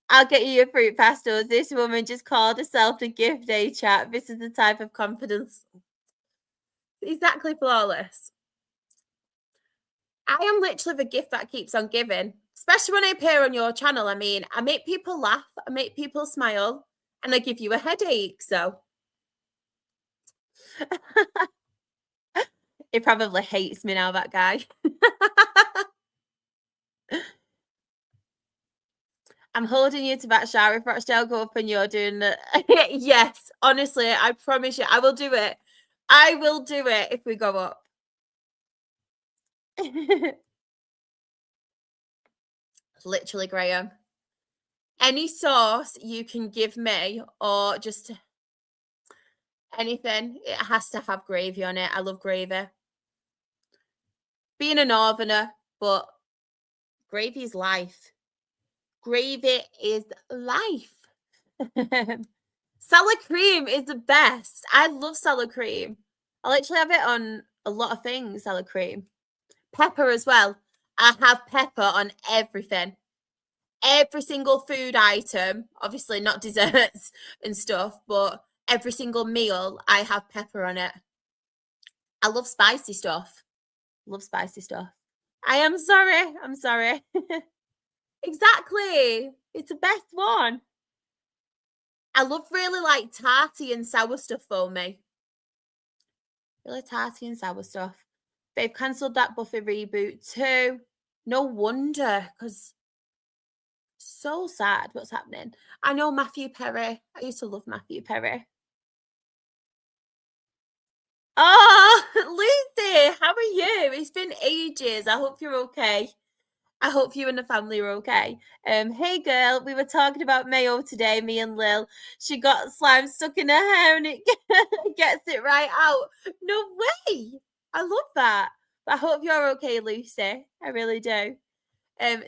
I'll get you your fruit pastilles. This woman just called herself the gift day chat. This is the type of confidence. Exactly flawless. I am literally the gift that keeps on giving, especially when I appear on your channel. I mean, I make people laugh, I make people smile, and I give you a headache. So he probably hates me now, that guy. I'm holding you to that, Char. If Rochdale go up and you're doing the yes, honestly, I promise you, I will do it. I will do it if we go up. Literally, Graham. Any sauce you can give me, or just anything, it has to have gravy on it. I love gravy. Being a northerner, but gravy is life. Gravy is life. Salad cream is the best. I love salad cream. I literally have it on a lot of things, salad cream. Pepper as well. I have pepper on everything. Every single food item, obviously not desserts and stuff, but every single meal, I have pepper on it. I love spicy stuff. Love spicy stuff. I am sorry. I'm sorry. Exactly. It's the best one. I love really like tarty and sour stuff for me. Really tarty and sour stuff. They've cancelled that Buffy reboot too. No wonder, because so sad what's happening. I know Matthew Perry. I used to love Matthew Perry. Oh, Lucy, how are you? It's been ages. I hope you're okay. I hope you and the family are okay. Hey girl, we were talking about Mayo today, me and Lil. She got slime stuck in her hair and it gets it right out. No way. I love that. But I hope you're okay, Lucy. I really do.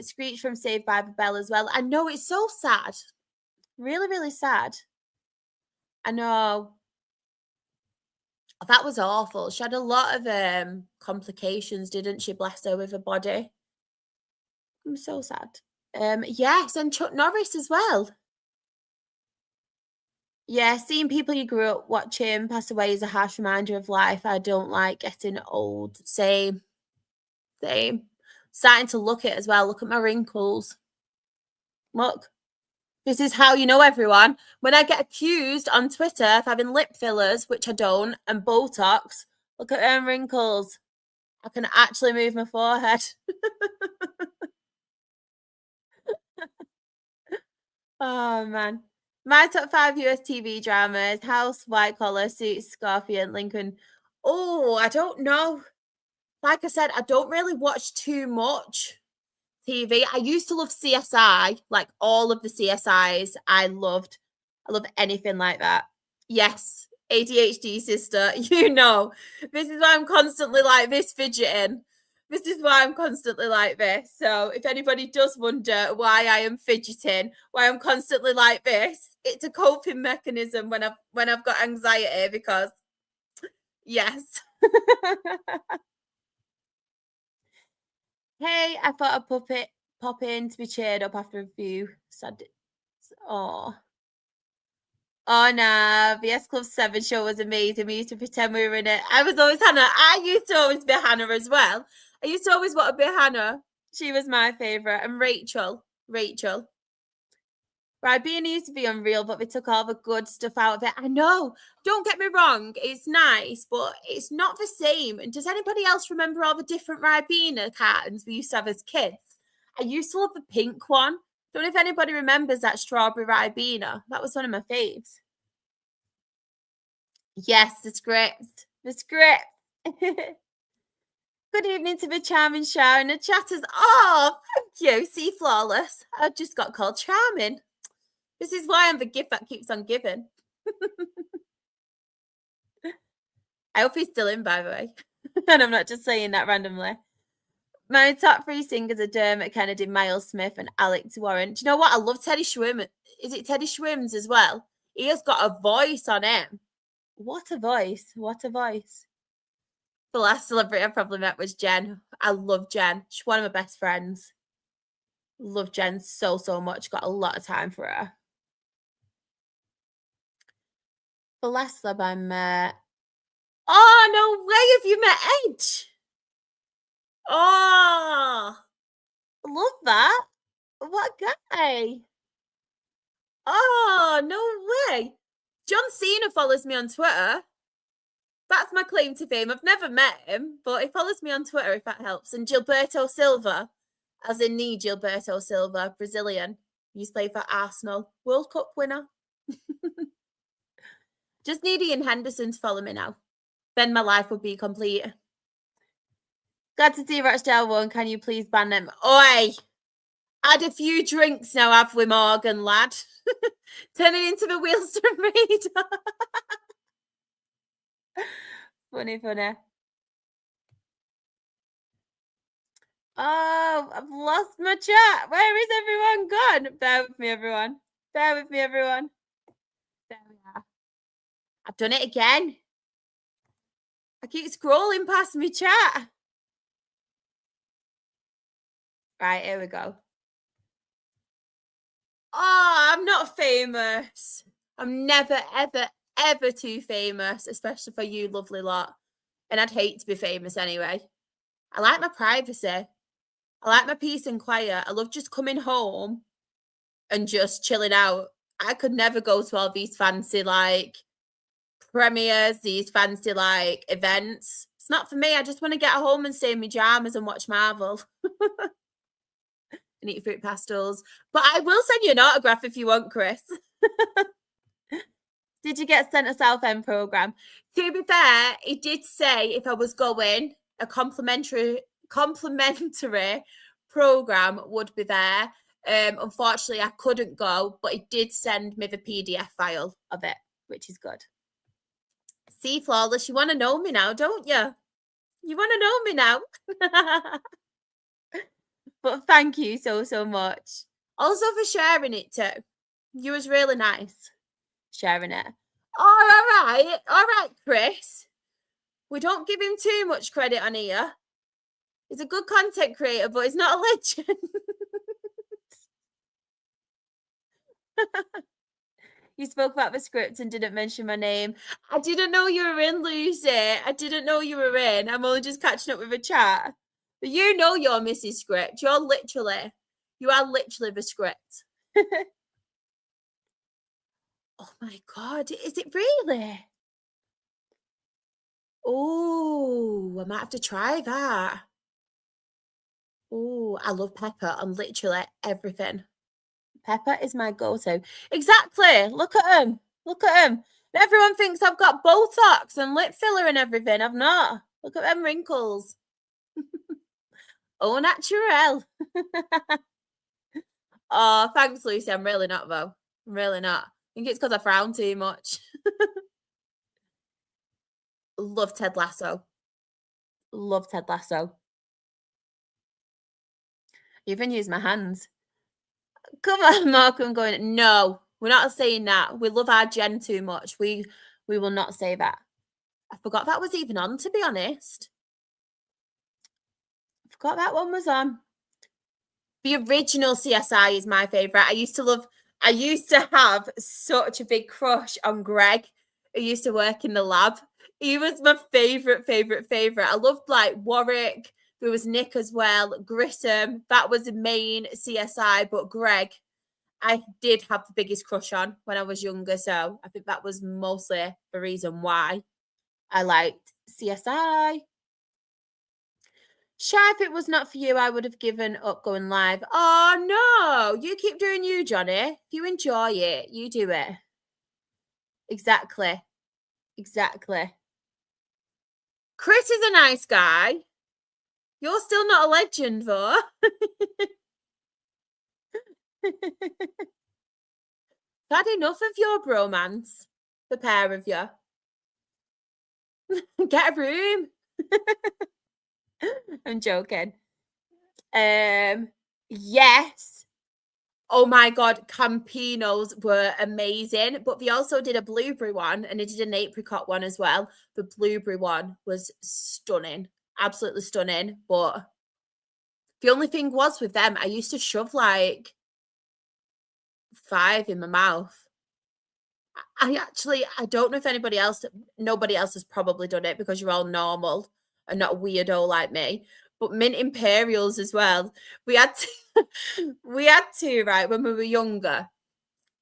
Screech from Saved by the Bell as well. I know it's so sad. Really, really sad. I know. That was awful. She had a lot of complications, didn't she? Bless her, with her body. I'm so sad. Yes, and Chuck Norris as well. Yeah, seeing people you grew up watching pass away is a harsh reminder of life. I don't like getting old. Same. Same. Starting to look it as well. Look at my wrinkles. Look. This is how you know, everyone. When I get accused on Twitter of having lip fillers, which I don't, and Botox, look at them wrinkles. I can actually move my forehead. Oh, man. My top 5 US TV dramas: House, White Collar, Suits, Scorpion, Lincoln. Oh, I don't know. Like I said, I don't really watch too much TV. I used to love CSI, like all of the CSIs. I love anything like that. Yes, ADHD sister, you know. This is why I'm constantly like this, fidgeting. This is why I'm constantly like this. So if anybody does wonder why I am fidgeting, why I'm constantly like this, it's a coping mechanism when I've got anxiety, because yes. Hey, I thought I'd pop in to be cheered up after a few sad. Oh. Oh nah, VS Club 7 show was amazing. We used to pretend we were in it. I was always Hannah. I used to always be Hannah as well. I used to always want to be Hannah. She was my favourite. And Rachel. Right, being used to be unreal, but they took all the good stuff out of it. I know. Don't get me wrong. It's nice, but it's not the same. And does anybody else remember all the different Ribena cartons we used to have as kids? I used to love the pink one. Don't know if anybody remembers that strawberry Ribena. That was one of my faves. Yes, the script. The script. Good evening to the charming Char and the chatters. Oh, thank you. See, flawless. I just got called charming. This is why I'm the gift that keeps on giving. I hope he's still in, by the way. And I'm not just saying that randomly. My top 3 singers are Dermot Kennedy, Miles Smith, and Alex Warren. Do you know what? I love Teddy Schwimmer. Is it Teddy Schwims as well? He has got a voice on him. What a voice. What a voice. The last celebrity I probably met was Jen. I love Jen. She's one of my best friends. Love Jen so, so much. Got a lot of time for her. The last celeb I met. Oh, no way have you met Edge? Oh, love that. What guy? Oh, no way. John Cena follows me on Twitter. That's my claim to fame. I've never met him, but he follows me on Twitter, if that helps. And Gilberto Silva, as in the Gilberto Silva, Brazilian. He's played for Arsenal. World Cup winner. Just need Ian Henderson to follow me now. Then my life would be complete. Glad to see Rochdale won. Can you please ban them? Oi! Had a few drinks now, have we, Morgan, lad? Turning into the Wheelstone Raider. Funny. Oh, I've lost my chat. Where is everyone gone? Bear with me, everyone. There we are. I've done it again. I keep scrolling past my chat. Right, here we go. Oh, I'm not famous. I'm never, ever too famous, especially for you lovely lot. And I'd hate to be famous anyway. I like my privacy. I like my peace and quiet. I love just coming home and just chilling out. I could never go to all these fancy, like, premieres, these fancy, like, events. It's not for me. I just want to get home and stay in my pajamas and watch Marvel. And eat fruit pastels. But I will send you an autograph if you want, Chris. Did you get sent a Southend programme? To be fair, it did say if I was going, a complimentary program would be there. Unfortunately, I couldn't go, but it did send me the PDF file of it, which is good. See, Flawless, you want to know me now, don't you? You want to know me now. But thank you so much. Also for sharing it too. You was really nice sharing it. Oh, all right, Chris. We don't give him too much credit on here. He's a good content creator, but he's not a legend. You spoke about the script and didn't mention my name. I didn't know you were in, Lucy. I didn't know you were in. I'm only just catching up with a chat. But you know you're Mrs. Script. You are literally the script. Oh my God, is it really? Oh, I might have to try that. Oh, I love pepper on literally everything. Pepper is my go-to. Exactly. Look at him. Look at him. Everyone thinks I've got Botox and lip filler and everything. I've not. Look at them wrinkles. Au naturel. Oh, thanks, Lucy. I'm really not, though. I'm really not. I think it's because I frown too much. Love Ted Lasso. Love Ted Lasso. Even use my hands. Come on, Mark. I'm going, no, we're not saying that. We love our Jen too much. We will not say that. I forgot that was even on, to be honest. I forgot that one was on. The original CSI is my favourite. I used to have such a big crush on Greg, who used to work in the lab. He was my favourite. I loved like Warwick. There was Nick as well, Grissom. That was the main CSI, but Greg, I did have the biggest crush on when I was younger. So I think that was mostly the reason why I liked CSI. Char, if it was not for you, I would have given up going live. Oh, no. You keep doing you, Johnny. If you enjoy it, you do it. Exactly. Chris is a nice guy. You're still not a legend, though. I've had enough of your bromance, the pair of you. Get a room. I'm joking. Yes. Oh my God, Campinos were amazing, but they also did a blueberry one and they did an apricot one as well. The blueberry one was stunning, absolutely stunning. But the only thing was with them, I used to shove like 5 in my mouth. I don't know if nobody else has probably done it because you're all normal and not a weirdo like me. But mint imperials as well. We had to, right, when we were younger.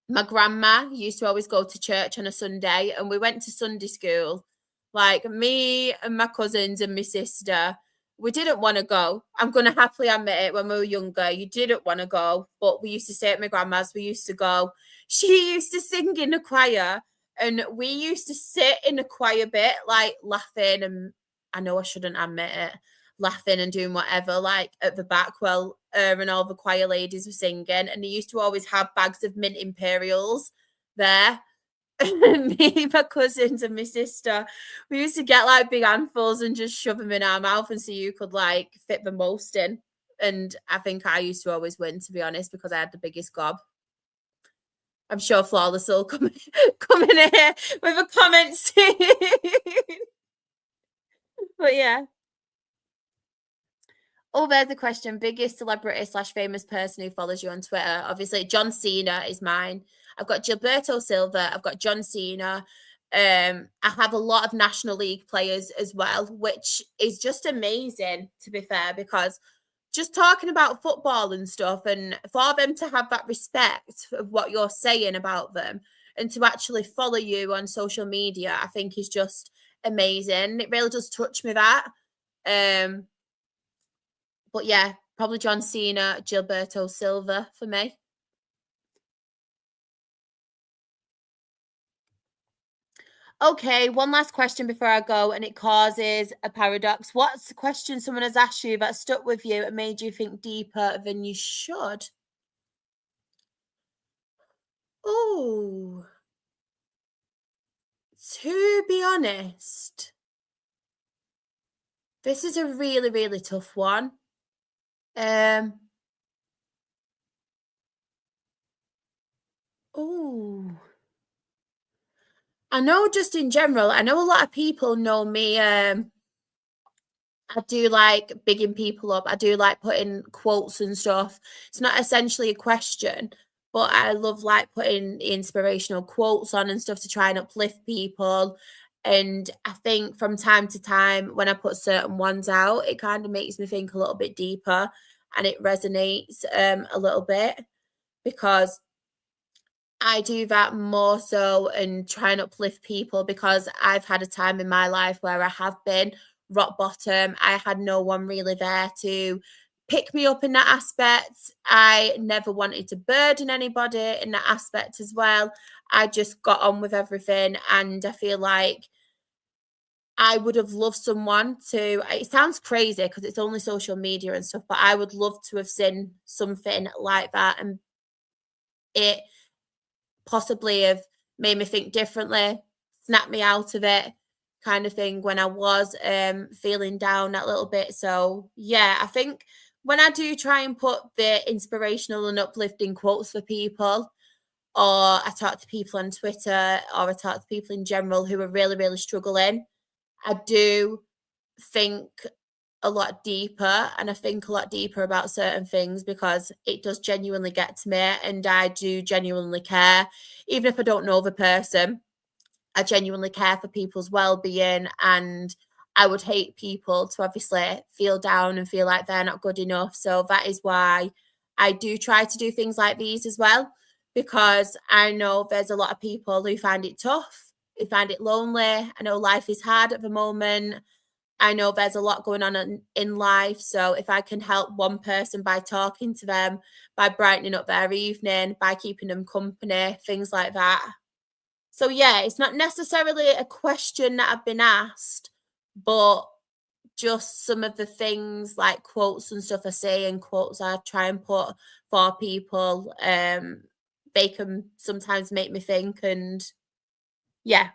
My grandma used to always go to church on a Sunday, and we went to Sunday school. Like me and my cousins and my sister, we didn't want to go. I'm going to happily admit it. When we were younger, you didn't want to go, but we used to stay at my grandma's. We used to go. She used to sing in the choir, and we used to sit in the choir bit, like laughing. And I know I shouldn't admit it, laughing and doing whatever, like at the back while and all the choir ladies were singing. And they used to always have bags of mint imperials there. Me, my cousins, and my sister, we used to get like big handfuls and just shove them in our mouth and see who could like fit the most in. And I think I used to always win, to be honest, because I had the biggest gob. I'm sure Flawless will come in here with a comment soon. But yeah. Oh, there's a question. Biggest celebrity / famous person who follows you on Twitter? Obviously, John Cena is mine. I've got Gilberto Silva. I've got John Cena. I have a lot of National League players as well, which is just amazing, to be fair, because just talking about football and stuff, and for them to have that respect of what you're saying about them and to actually follow you on social media, I think is just amazing. It really does touch me, that. But yeah, probably John Cena, Gilberto Silva for me. Okay, one last question before I go, and it causes a paradox. What's the question someone has asked you that stuck with you and made you think deeper than you should? Oh, to be honest, this is a really, really tough one. Um, oh, I know just in general, I know a lot of people know me. I do like bigging people up. I do like putting quotes and stuff. It's not essentially a question, but I love like putting inspirational quotes on and stuff to try and uplift people. And I think from time to time, when I put certain ones out, it kind of makes me think a little bit deeper and it resonates a little bit because I do that more so and try and uplift people because I've had a time in my life where I have been rock bottom. I had no one really there to pick me up in that aspect. I never wanted to burden anybody in that aspect as well. I just got on with everything. And I feel like I would have loved someone to, it sounds crazy because it's only social media and stuff, but I would love to have seen something like that and it possibly have made me think differently, snapped me out of it kind of thing when I was feeling down that little bit. So yeah, I think when I do try and put the inspirational and uplifting quotes for people, or I talk to people on Twitter, or I talk to people in general who are really, really struggling, I do think a lot deeper and I think a lot deeper about certain things because it does genuinely get to me and I do genuinely care. Even if I don't know the person, I genuinely care for people's well-being and I would hate people to obviously feel down and feel like they're not good enough. So that is why I do try to do things like these as well because I know there's a lot of people who find it tough, who find it lonely. I know life is hard at the moment. I know there's a lot going on in life. So if I can help one person by talking to them, by brightening up their evening, by keeping them company, things like that. So yeah, it's not necessarily a question that I've been asked, but just some of the things like quotes and stuff I say and quotes I try and put for people. They can sometimes make me think and yeah.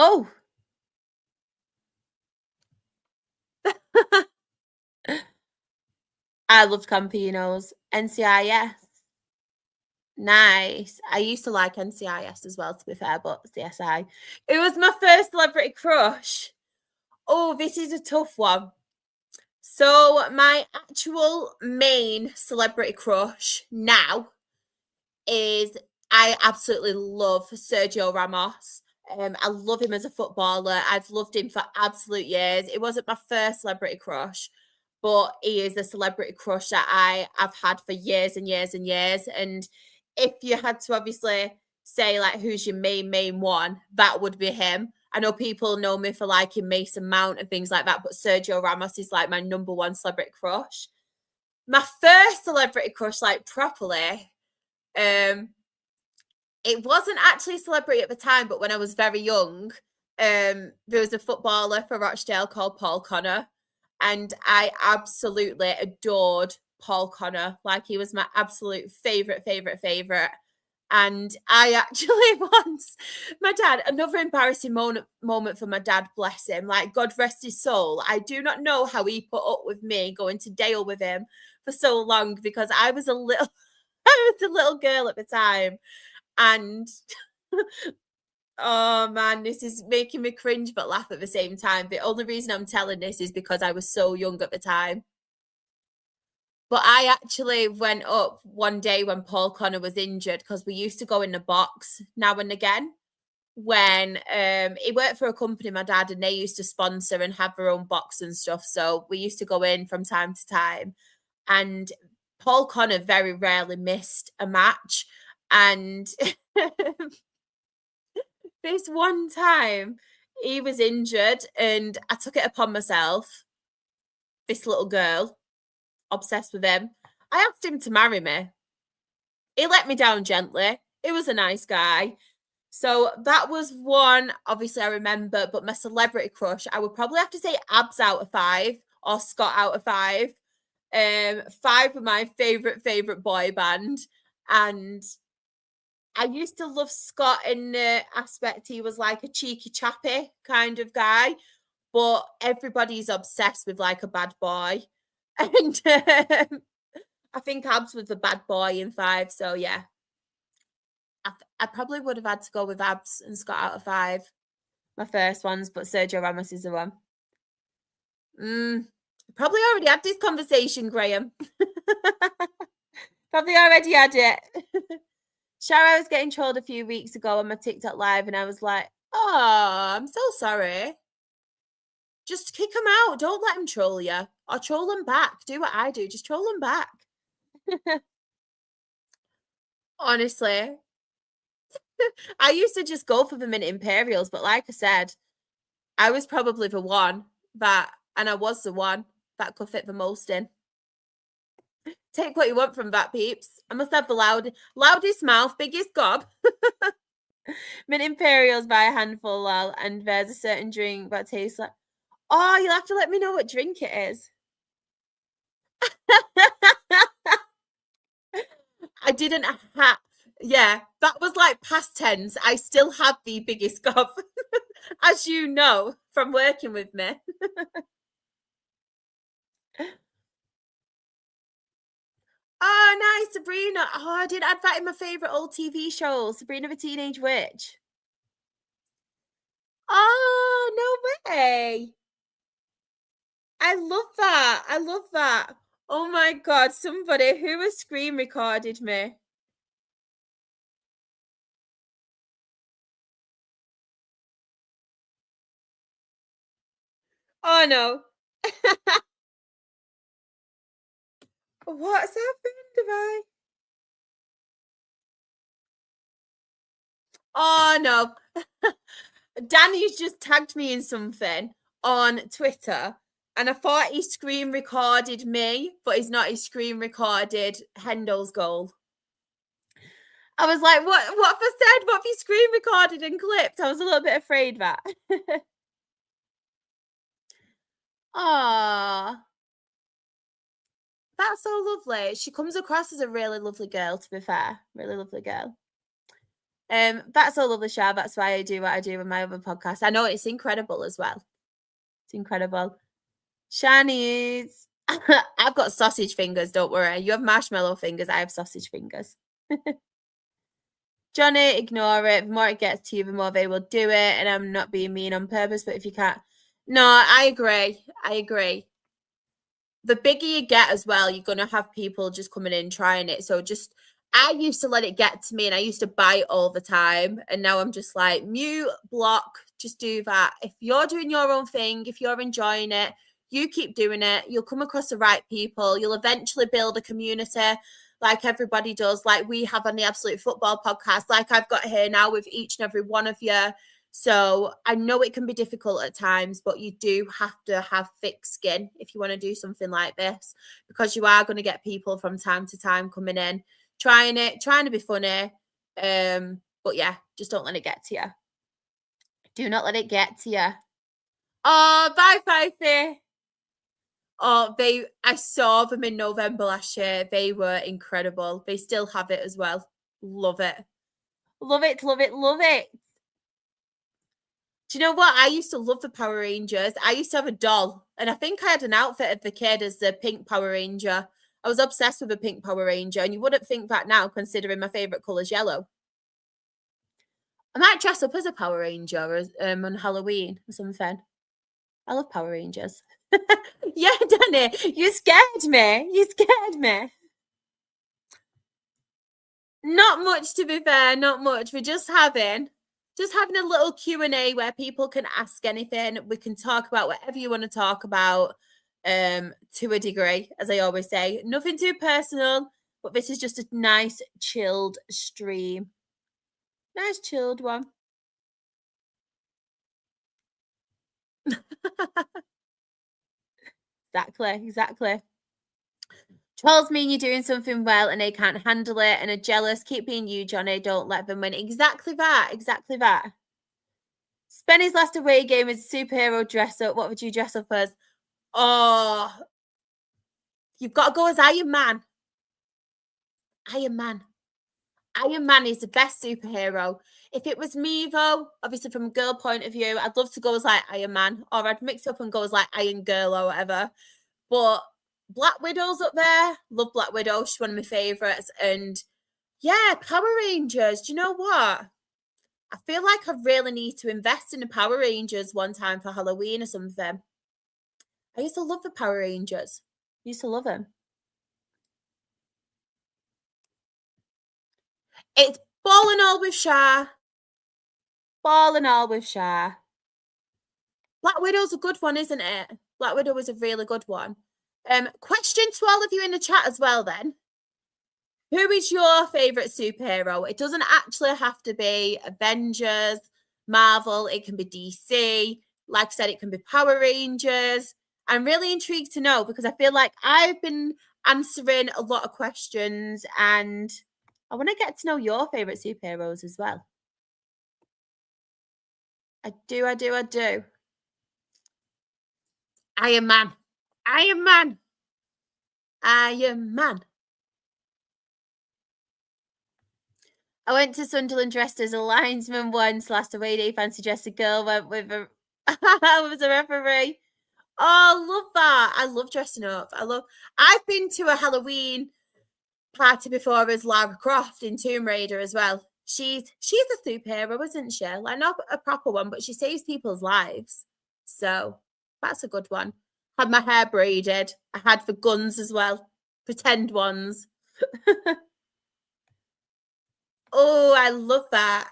Oh, I loved Campinos. NCIS. Nice. I used to like NCIS as well, to be fair, but CSI. It was my first celebrity crush. Oh, this is a tough one. So, my actual main celebrity crush now is I absolutely love Sergio Ramos. I love him as a footballer. I've loved him for absolute years. It wasn't my first celebrity crush, but he is a celebrity crush that I've had for years and years and years. And if you had to obviously say like who's your main one, that would be him. I know people know me for liking Mason Mount and things like that, but Sergio Ramos is like my number one celebrity crush. My first celebrity crush, like properly, um, it wasn't actually a celebrity at the time, but when I was very young, there was a footballer for Rochdale called Paul Connor, and I absolutely adored Paul Connor. Like he was my absolute favorite. And I actually once, my dad, another embarrassing moment for my dad, bless him. Like God rest his soul. I do not know how he put up with me going to Dale with him for so long because I was a little, I was a little girl at the time and oh man, this is making me cringe but laugh at the same time. The only reason I'm telling this is because I was so young at the time. But I actually went up one day when Paul Connor was injured because we used to go in the box now and again when he worked for a company, my dad, and they used to sponsor and have their own box and stuff. So we used to go in from time to time. And Paul Connor very rarely missed a match. And this one time, he was injured, and I took it upon myself, this little girl, obsessed with him. I asked him to marry me. he let me down gently. He was a nice guy. So that was one, obviously, I remember. But my celebrity crush, I would probably have to say Abs out of 5 or Scott out of 5. 5 were my favorite boy band. And I used to love Scott in the aspect he was like a cheeky chappy kind of guy. But everybody's obsessed with like a bad boy. And I think Abs was the bad boy in 5. So yeah, I probably would have had to go with Abs and Scott out of 5. My first ones, but Sergio Ramos is the one. Probably already had this conversation, Graham. Probably already had it. Char, I was getting trolled a few weeks ago on my TikTok live, and I was like, oh, I'm so sorry. Just kick them out. Don't let them troll you. Or troll them back. Do what I do. Just troll them back. Honestly. I used to just go for them in Imperials, but like I said, I was probably the one that, and I was the one that could fit the most in. Take what you want from that, peeps. I must have the loudest mouth, biggest gob. Mint Imperials by a handful, lol, and there's a certain drink that tastes like. Oh, you'll have to let me know what drink it is. I didn't have. Yeah, that was like past tense. I still have the biggest gob, as you know from working with me. Oh, nice, Sabrina. Oh, I did add that in my favorite old TV show, Sabrina the Teenage Witch. Oh, no way. I love that. I love that. Oh my God, somebody who has screen recorded me. Oh no. What's happened, have I? Oh no. Danny's just tagged me in something on Twitter, and I thought he screen recorded me, but he's not. He screen recorded Hendel's goal. I was like, what have I said? What have you screen recorded and clipped? I was a little bit afraid that. Ah, that's so lovely. She comes across as a really lovely girl, to be fair. Really lovely girl. That's so lovely, Shah. That's why I do what I do with my other podcast. I know it's incredible as well. It's incredible. Shanice. I've got sausage fingers, don't worry. You have marshmallow fingers, I have sausage fingers. Johnny, ignore it. The more it gets to you, the more they will do it. And I'm not being mean on purpose, but if you can't. No, I agree. I agree. The bigger you get as well, you're going to have people just coming in trying it. So just, I used to let it get to me and I used to buy it all the time. And now I'm just like, mute, block, just do that. If you're doing your own thing, if you're enjoying it, you keep doing it. You'll come across the right people. You'll eventually build a community like everybody does, like we have on the Absolute Football podcast, like I've got here now with each and every one of you. So I know it can be difficult at times, but you do have to have thick skin if you want to do something like this, because you are going to get people from time to time coming in, trying to be funny. But yeah, just don't let it get to you. Do not let it get to you. Oh, bye, Fifey. Oh, I saw them in November last year. They were incredible. They still have it as well. Love it. Love it, love it, love it. Do you know what? I used to love the Power Rangers. I used to have a doll, and I think I had an outfit of the kid as the pink Power Ranger. I was obsessed with a pink Power Ranger, and you wouldn't think that now, considering my favorite color is yellow. I might dress up as a Power Ranger on Halloween or something. I love Power Rangers. Yeah, Danny, you scared me. You scared me. Not much, to be fair. Not much. We're just having a little Q&A where people can ask anything. We can talk about whatever you want to talk about, to a degree, as I always say. Nothing too personal, but this is just a nice chilled stream. Nice chilled one. Exactly. Trolls mean you're doing something well and they can't handle it and are jealous. Keep being you, Johnny. Don't let them win. Exactly that. Exactly that. Spenny's last away game is superhero dress up. What would you dress up as? Oh, you've got to go as Iron Man. Iron Man. Iron Man is the best superhero. If it was me, though, obviously from a girl point of view, I'd love to go as like Iron Man, or I'd mix up and go as like Iron Girl or whatever. But Black Widow's up there. Love Black Widow. She's one of my favourites. And yeah, Power Rangers. Do you know what? I feel like I really need to invest in the Power Rangers one time for Halloween or something. I used to love the Power Rangers. I used to love them. It's ball and all with Char. Ball and all with Char. Black Widow's a good one, isn't it? Black Widow was a really good one. Question to all of you in the chat as well then. Who is your favourite superhero? It doesn't actually have to be Avengers, Marvel. It can be DC. Like I said, it can be Power Rangers. I'm really intrigued to know because I feel like I've been answering a lot of questions and I want to get to know your favourite superheroes as well. I do. Iron Man. Iron Man. Iron Man. I went to Sunderland dressed as a linesman once. Last away day, fancy dressed a girl. Went with a was a referee. Oh, love that! I love dressing up. I've been to a Halloween party before as Lara Croft in Tomb Raider as well. She's a superhero, isn't she? Like not a proper one, but she saves people's lives. So that's a good one. Had my hair braided. I had the guns as well, pretend ones. Oh, I love that.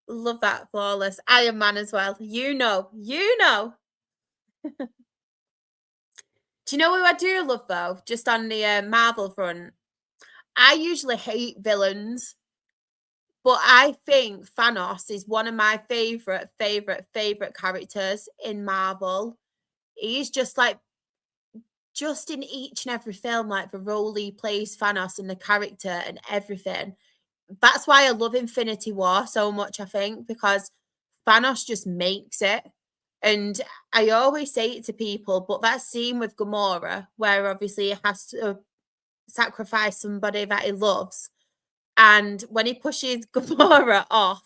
Love that. Flawless. Iron Man as well. You know. Do you know who I do love though? Just on the Marvel front. I usually hate villains, but I think Thanos is one of my favorite characters in Marvel. He's just in each and every film, like the role he plays Thanos and the character and everything. That's why I love Infinity War so much, I think, because Thanos just makes it. And I always say it to people, but that scene with Gamora, where obviously he has to sacrifice somebody that he loves, and when he pushes Gamora off,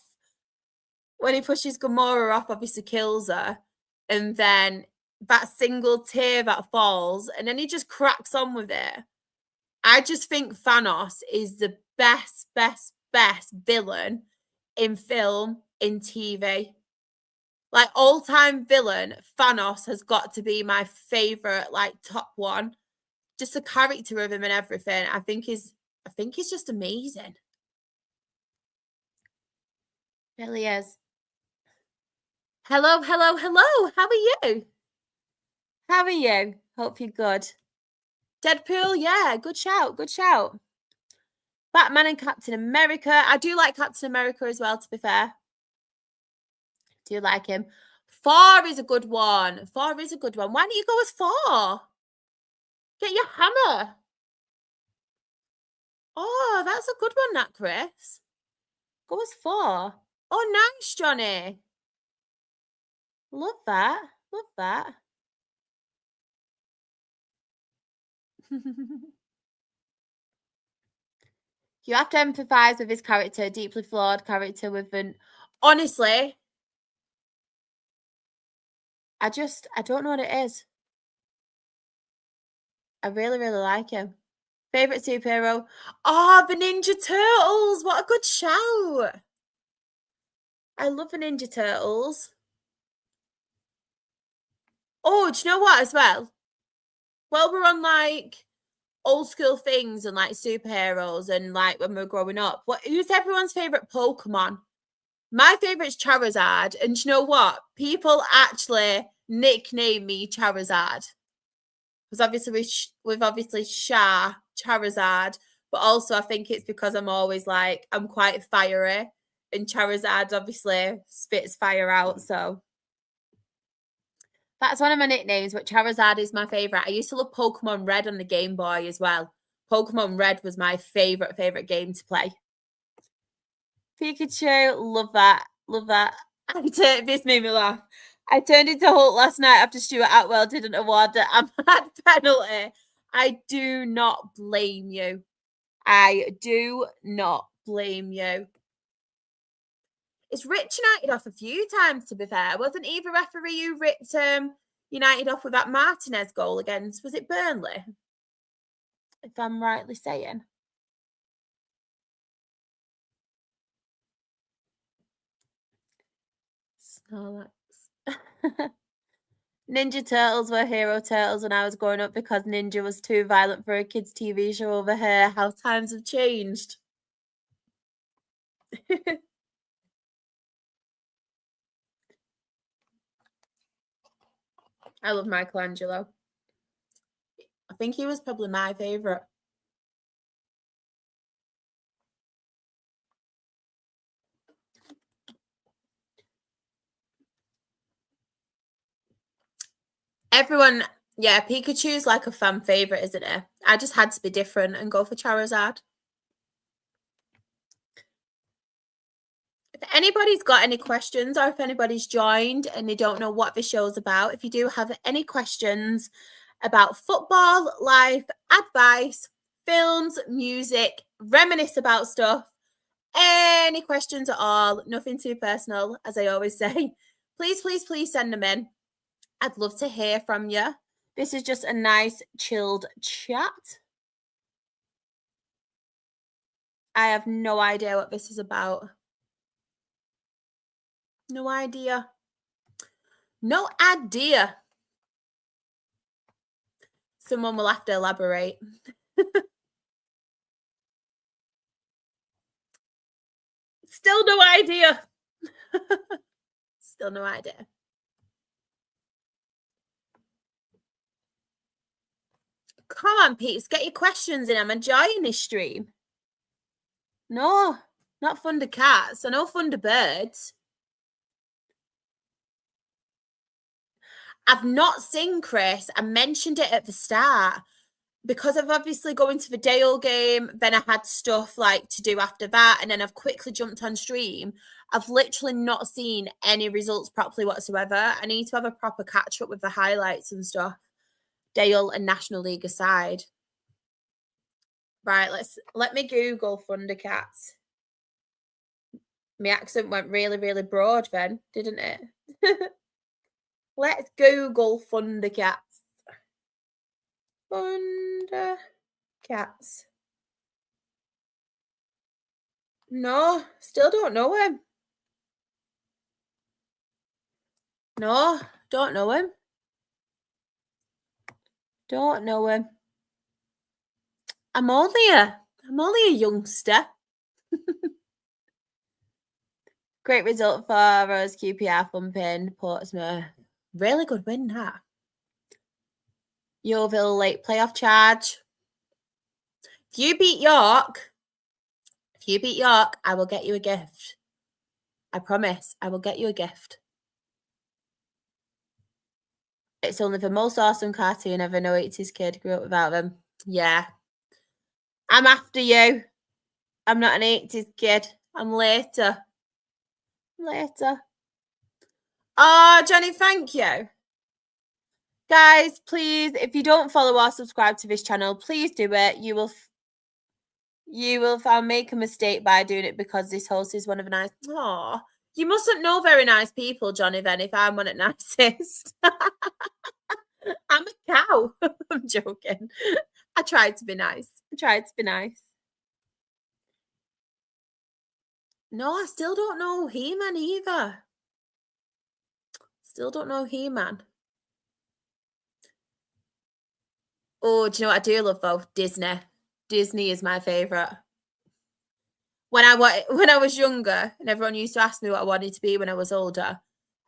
obviously kills her, and then that single tear that falls, and then he just cracks on with it. I just think Thanos is the best villain in film, in TV. Like all-time villain, Thanos has got to be my favorite, like top one. Just the character of him and everything, I think he's just amazing. Really is. Hello. How are you? Hope you're good. Deadpool, yeah, good shout. Batman and Captain America. I do like Captain America as well, to be fair. Do you like him? Thor is a good one. Why don't you go as Thor? Get your hammer. Oh, that's a good one, that, Chris. Go as Thor. Oh, nice, Johnny. Love that. You have to empathise with his character, deeply flawed character with an... Honestly, I don't know what it is. I really like him. Favourite superhero? Oh, the Ninja Turtles. What a good shout. I love the Ninja Turtles. Oh, do you know what as well? Well, we're on like old school things and like superheroes and like when we're growing up. Who's everyone's favourite Pokemon? My favourite's Charizard. And you know what? People actually nickname me Charizard. Because obviously we've obviously Charizard, but also I think it's because I'm always like, I'm quite fiery. And Charizard obviously spits fire out, so That's one of my nicknames, but Charizard is my favourite. I used to love Pokemon Red on the Game Boy as well. Pokemon Red was my favourite game to play. Pikachu, love that. Love that. This made me laugh. I turned into Hulk last night after Stuart Atwell didn't award a mad penalty. I do not blame you. I do not blame you. It's ripped United off a few times, to be fair. Wasn't either referee who ripped United off with that Martinez goal against, was it Burnley? If I'm rightly saying. Snorlax. Ninja Turtles were hero turtles when I was growing up because Ninja was too violent for a kids' TV show over here. How times have changed. I love Michelangelo. I think he was probably my favourite. Everyone, yeah, Pikachu's like a fan favourite, isn't it? I just had to be different and go for Charizard. If anybody's got any questions or if anybody's joined and they don't know what this show's about, if you do have any questions about football, life, advice, films, music, reminisce about stuff, any questions at all, nothing too personal, as I always say, please send them in. I'd love to hear from you. This is just a nice chilled chat. I have no idea what this is about. No idea. No idea. Someone will have to elaborate. Still no idea. Still no idea. Come on, peeps. Get your questions in. I'm enjoying this stream. No, not Thunder Cats. I know Thunder Birds. I've not seen Chris. I mentioned it at the start. Because I've obviously going to the Dale game, then I had stuff like to do after that, and then I've quickly jumped on stream. I've literally not seen any results properly whatsoever. I need to have a proper catch up with the highlights and stuff. Dale and National League aside. Right, let me Google Thundercats. My accent went really, really broad then, didn't it? Let's Google Thundercats. Thundercats. No, still don't know him. No, don't know him. Don't know him. I'm only a youngster. Great result for us, QPR thumping Portsmouth. Really good win, that. Yeovil late playoff charge. If you beat York, I will get you a gift. I promise, I will get you a gift. It's only the most awesome cartoon ever. No 80s kid grew up without them. Yeah. I'm after you. I'm not an 80s kid. I'm later. Oh, Johnny, thank you. Guys, please, if you don't follow or subscribe to this channel, please do it. You will make a mistake by doing it because this host is one of the nice. Oh, you mustn't know very nice people, Johnny, then, if I'm one of the nicest. I'm a cow. I'm joking. I tried to be nice. No, I still don't know He-Man either. Still don't know He-Man. Oh, do you know what I do love though? Disney. Disney is my favourite. When I was younger and everyone used to ask me what I wanted to be when I was older,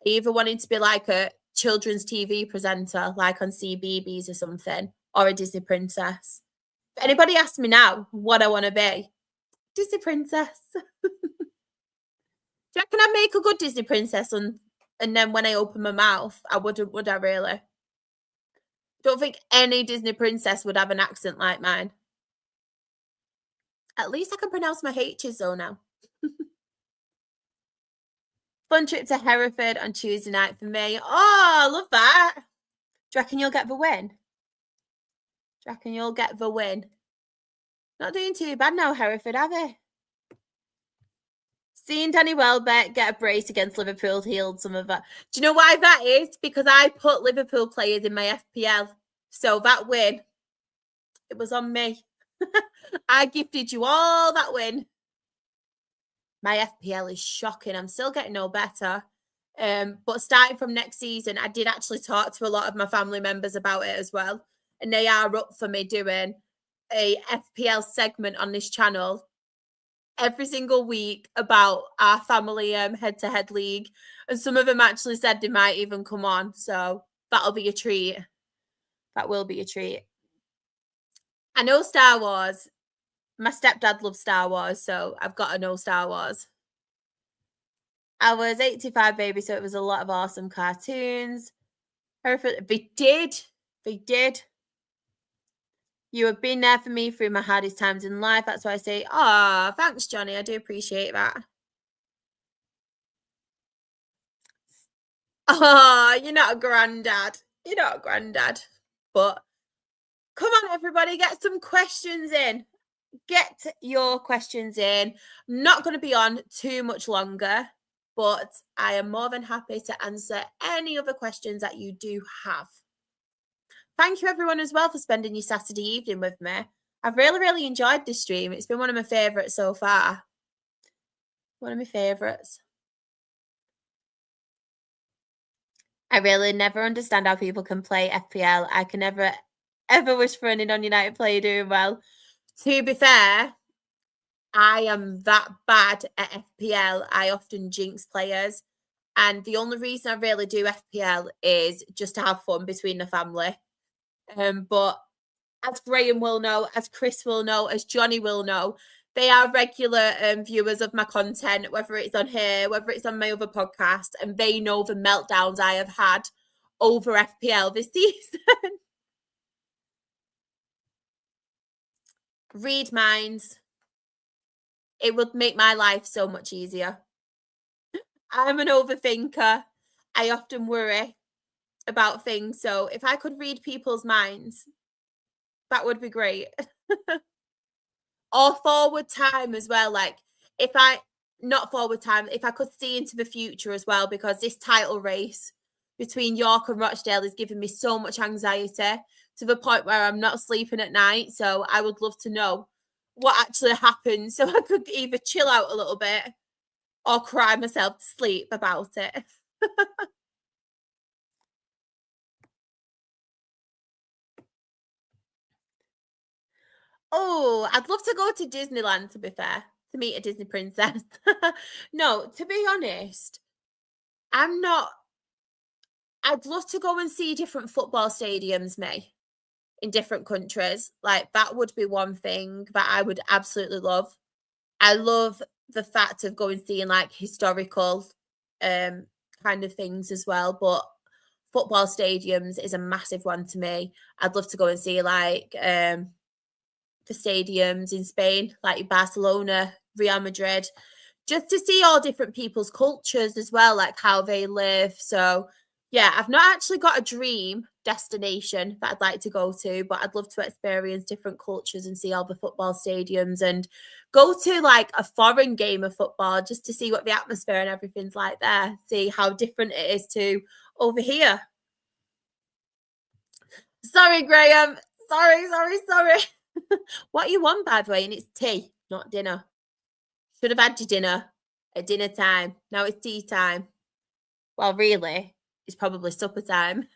I either wanted to be like a children's TV presenter, like on CBeebies or something, or a Disney princess. If anybody asks me now what I want to be, Disney princess. Do you reckon I'd make a good Disney princess on And then when I open my mouth, I wouldn't, would I really? Don't think any Disney princess would have an accent like mine. At least I can pronounce my H's though now. Fun trip to Hereford on Tuesday night for me. Oh, I love that. Do you reckon you'll get the win? Do you reckon you'll get the win? Not doing too bad now, Hereford, are they? Seeing Danny Welbeck get a brace against Liverpool healed some of that. Do you know why that is? Because I put Liverpool players in my FPL. So that win, it was on me. I gifted you all that win. My FPL is shocking. I'm still getting no better. But starting from next season, I did actually talk to a lot of my family members about it as well. And they are up for me doing a FPL segment on this channel every single week about our family head-to-head league. And some of them actually said they might even come on. So that'll be a treat. That will be a treat. I know Star Wars. My stepdad loves Star Wars, so I've got to know Star Wars. I was 85, baby, so it was a lot of awesome cartoons. They did. They did. You have been there for me through my hardest times in life. That's why I say, oh, thanks, Johnny. I do appreciate that. Oh, you're not a granddad. You're not a granddad. But come on, everybody, get some questions in. Get your questions in. I'm not going to be on too much longer, but I am more than happy to answer any other questions that you do have. Thank you, everyone, as well, for spending your Saturday evening with me. I've really, really enjoyed this stream. It's been one of my favourites so far. One of my favourites. I really never understand how people can play FPL. I can never, ever wish for any non-United player doing well. To be fair, I am that bad at FPL. I often jinx players. And the only reason I really do FPL is just to have fun between the family. But as Graham will know, as Chris will know, as Johnny will know, they are regular viewers of my content, whether it's on here, whether it's on my other podcast, and they know the meltdowns I have had over FPL this season. Read minds. It would make my life so much easier. I'm an overthinker. I often worry about things. So if I could read people's minds, that would be great. Or forward time as well. Like if not forward time, if I could see into the future as well, because this title race between York and Rochdale is giving me so much anxiety to the point where I'm not sleeping at night. So I would love to know what actually happened so I could either chill out a little bit or cry myself to sleep about it. Oh, I'd love to go to Disneyland, to be fair, to meet a Disney princess. No, to be honest, I'm not. I'd love to go and see different football stadiums, May, in different countries. Like, that would be one thing that I would absolutely love. I love the fact of going seeing like historical kind of things as well, but football stadiums is a massive one to me. I'd love to go and see like the stadiums in Spain, like Barcelona, Real Madrid, just to see all different people's cultures as well, like how they live. So, yeah, I've not actually got a dream destination that I'd like to go to, but I'd love to experience different cultures and see all the football stadiums and go to like a foreign game of football just to see what the atmosphere and everything's like there, see how different it is to over here. Sorry, Graham. Sorry. What you want, by the way? And it's tea, not dinner. Should have had your dinner at dinner time. Now it's tea time. Well, really, it's probably supper time.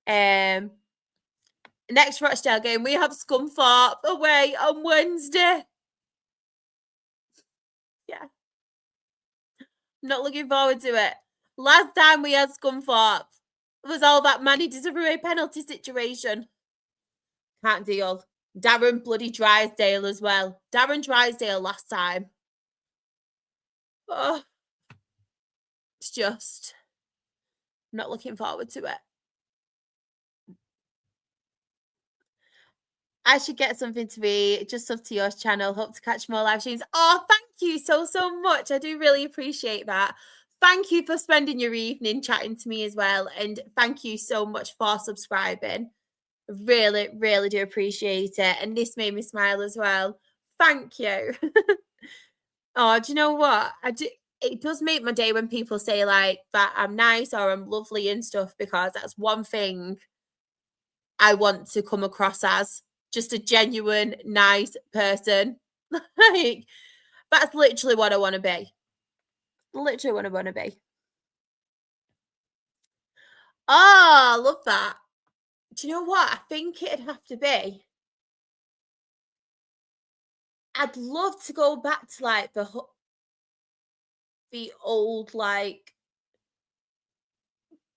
Next Rochdale game, we have Scunthorpe away on Wednesday. Yeah. Not looking forward to it. Last time we had Scunthorpe, it was all that Manny Desiree penalty situation. Can't deal. Darren bloody Drysdale as well. Darren Drysdale last time. Oh. just not looking forward to it. I should get something to read. Just sub to your channel. Hope to catch more live streams. Oh, thank you so much. I do really appreciate that. Thank you for spending your evening chatting to me as well. And thank you so much for subscribing. Really, really do appreciate it. And this made me smile as well. Thank you. Oh, do you know what? It does make my day when people say like that I'm nice or I'm lovely and stuff, because that's one thing I want to come across as, just a genuine, nice person. Like, that's literally what I want to be. Literally what I want to be. Oh, I love that. Do you know what? I think it'd have to be. I'd love to go back to like the old, like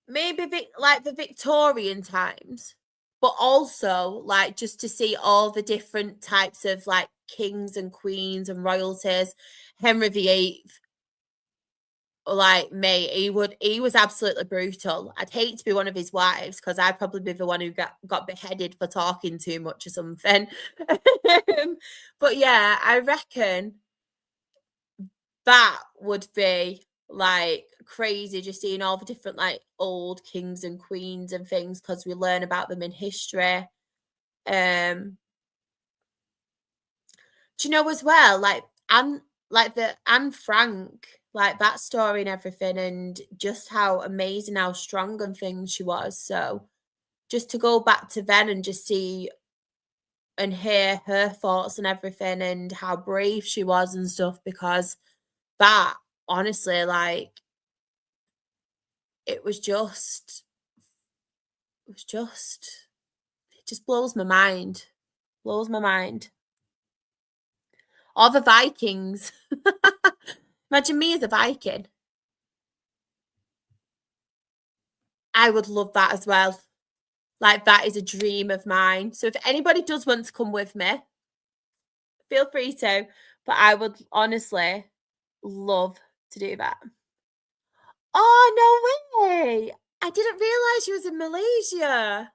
maybe like the Victorian times, but also like just to see all the different types of like kings and queens and royalties. Henry VIII, like me, he was absolutely brutal. I'd hate to be one of his wives because I'd probably be the one who got beheaded for talking too much or something. But yeah, I reckon that would be like crazy, just seeing all the different like old kings and queens and things, because we learn about them in history. Do you know as well, like Anne Frank, like that story and everything, and just how amazing, how strong and things she was. So just to go back to then and just see and hear her thoughts and everything and how brave she was and stuff, because that honestly, like it was just it just blows my mind. Blows my mind. Or the Vikings. Imagine me as a Viking. I would love that as well. Like, that is a dream of mine. So if anybody does want to come with me, feel free to. But I would honestly love to do that. Oh, no way. I didn't realize you was in Malaysia.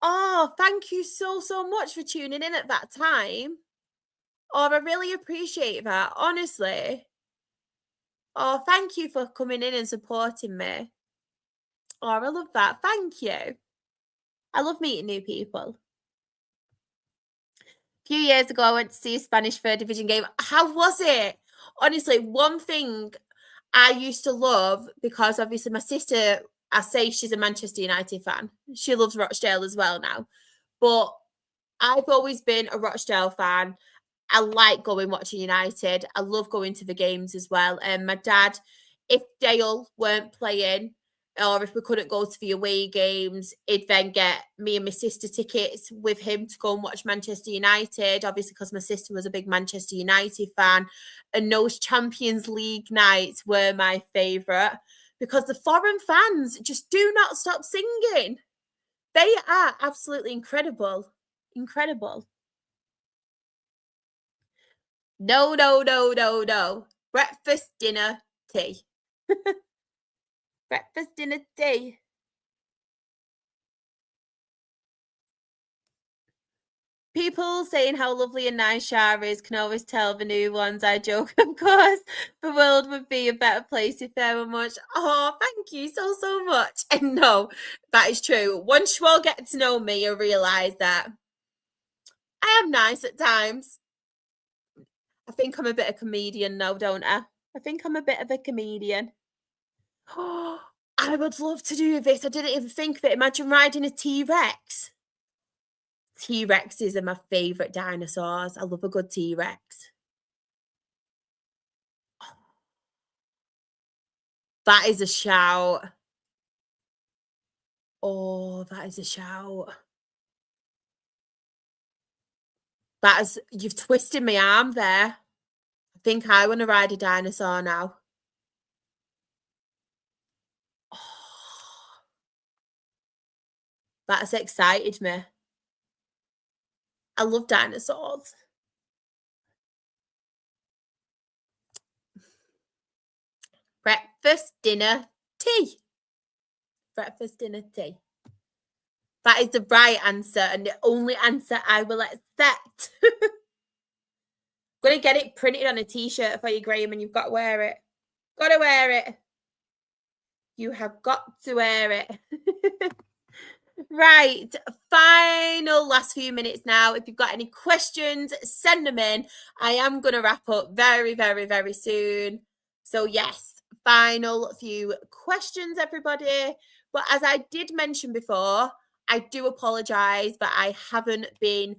Oh, thank you so much for tuning in at that time. Oh, I really appreciate that, honestly. Oh, thank you for coming in and supporting me. Oh, I love that. Thank you. I love meeting new people. A few years ago, I went to see a Spanish third division game. How was it? Honestly, one thing I used to love, because obviously my sister, I say she's a Manchester United fan. She loves Rochdale as well now. But I've always been a Rochdale fan. I like going watching United. I love going to the games as well. And my dad, if Dale weren't playing or if we couldn't go to the away games, he'd then get me and my sister tickets with him to go and watch Manchester United, obviously because my sister was a big Manchester United fan. And those Champions League nights were my favourite, because the foreign fans just do not stop singing. They are absolutely incredible. Incredible. No, no, no, no, no. Breakfast, dinner, tea. Breakfast, dinner, tea. People saying how lovely and nice Char is can always tell the new ones. I joke, of course. The world would be a better place if there were much. Oh, thank you so much. And no, that is true. Once you all get to know me, you'll realise that I am nice at times. I think I'm a bit of a comedian now, don't I? I think I'm a bit of a comedian. Oh, I would love to do this. I didn't even think of it. Imagine riding a T-Rex. T-Rexes are my favourite dinosaurs. I love a good T-Rex. That is a shout. Oh, that is a shout. You've twisted my arm there. I think I want to ride a dinosaur now. Oh, that's excited me. I love dinosaurs. Breakfast, dinner, tea. Breakfast, dinner, tea. That is the right answer and the only answer I will accept. Gonna get it printed on a t-shirt for you, Graham, and you've got to wear it. Got to wear it. You have got to wear it. Right, final last few minutes now. If you've got any questions, send them in. I am going to wrap up very, very, very soon. So yes, final few questions, everybody. But as I did mention before, I do apologise, but I haven't been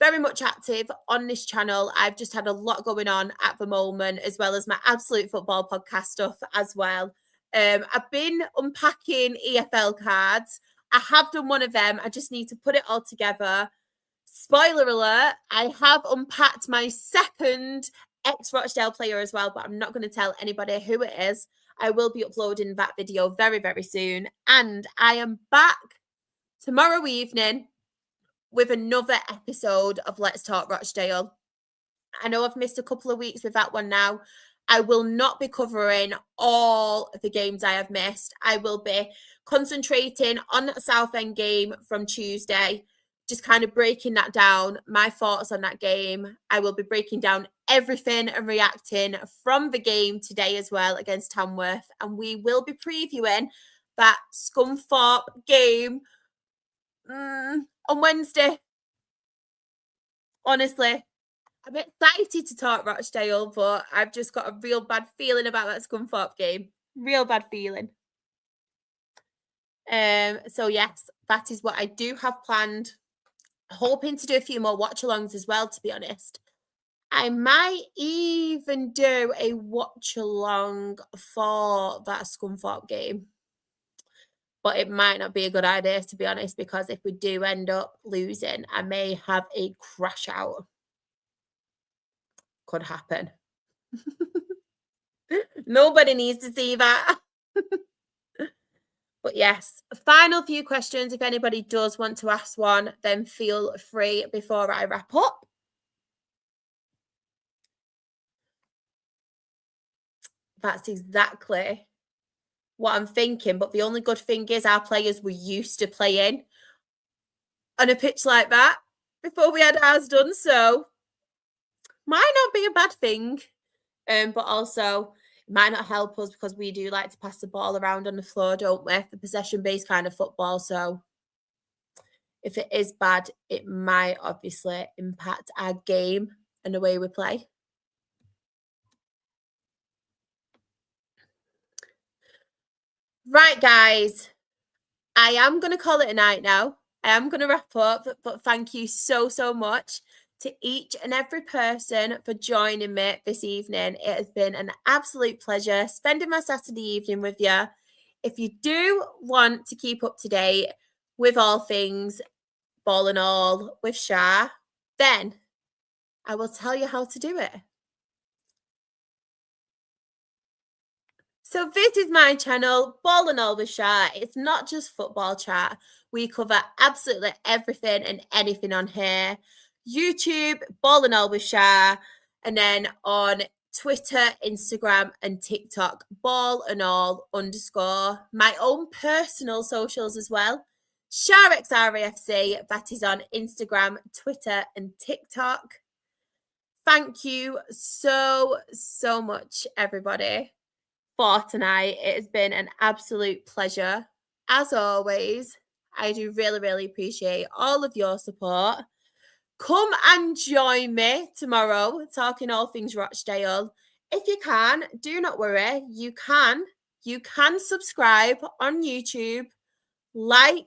very much active on this channel. I've just had a lot going on at the moment, as well as my Absolute Football podcast stuff as well. I've been unpacking EFL cards. I have done one of them. I just need to put it all together. Spoiler alert, I have unpacked my second ex-Rochdale player as well, but I'm not going to tell anybody who it is. I will be uploading that video very, very soon. And I am back tomorrow evening with another episode of Let's Talk Rochdale. I know I've missed a couple of weeks with that one now. I will not be covering all of the games I have missed. I will be concentrating on the Southend game from Tuesday, just kind of breaking that down, my thoughts on that game. I will be breaking down everything and reacting from the game today as well against Tamworth. And we will be previewing that Scunthorpe game on Wednesday. Honestly, I'm excited to talk Rochdale, but I've just got a real bad feeling about that Scunthorpe game. Real bad feeling. So yes, that is what I do have planned. Hoping to do a few more watch-alongs as well, to be honest. I might even do a watch-along for that Scunthorpe game. But it might not be a good idea, to be honest, because if we do end up losing, I may have a crash out. Could happen. Nobody needs to see that. But yes, final few questions. If anybody does want to ask one, then feel free before I wrap up. That's exactly what I'm thinking. But the only good thing is our players were used to playing on a pitch like that before we had ours done. So might not be a bad thing. But also it might not help us because we do like to pass the ball around on the floor, don't we? The possession-based kind of football. So if it is bad, it might obviously impact our game and the way we play. Right, guys, I am going to call it a night now. I am going to wrap up, but thank you so, so much to each and every person for joining me this evening. It has been an absolute pleasure spending my Saturday evening with you. If you do want to keep up to date with all things Ball and All with Char, then I will tell you how to do it. So this is my channel, Ball and All with Char. It's not just football chat. We cover absolutely everything and anything on here. YouTube, Ball and All with Char, and then on Twitter, Instagram, and TikTok, Ball and All _. My own personal socials as well. CharXRAFC, that is on Instagram, Twitter, and TikTok. Thank you so, so much, everybody, for tonight. It has been an absolute pleasure. As always, I do really, really appreciate all of your support. Come and join me tomorrow, talking all things Rochdale. If you can, do not worry. You can subscribe on YouTube, like.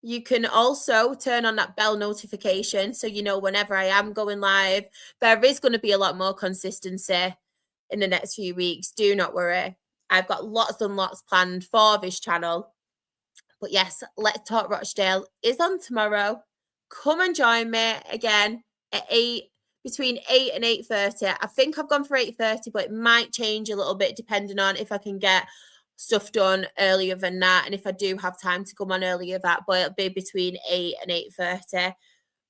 You can also turn on that bell notification so you know whenever I am going live. There is going to be a lot more consistency in the next few weeks. Do not worry. I've got lots and lots planned for this channel. But yes, Let's Talk Rochdale is on tomorrow. Come and join me again at between 8 and 8:30. I think I've gone for 8:30, but it might change a little bit depending on if I can get stuff done earlier than that, and if I do have time to come on earlier that, but it'll be between 8 and 8:30.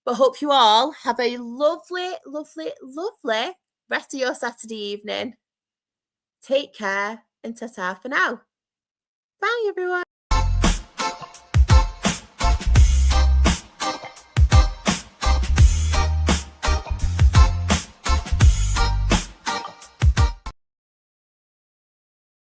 But hope you all have a lovely, lovely, lovely rest of your Saturday evening. Take care and ta-ta for now. Bye, everyone.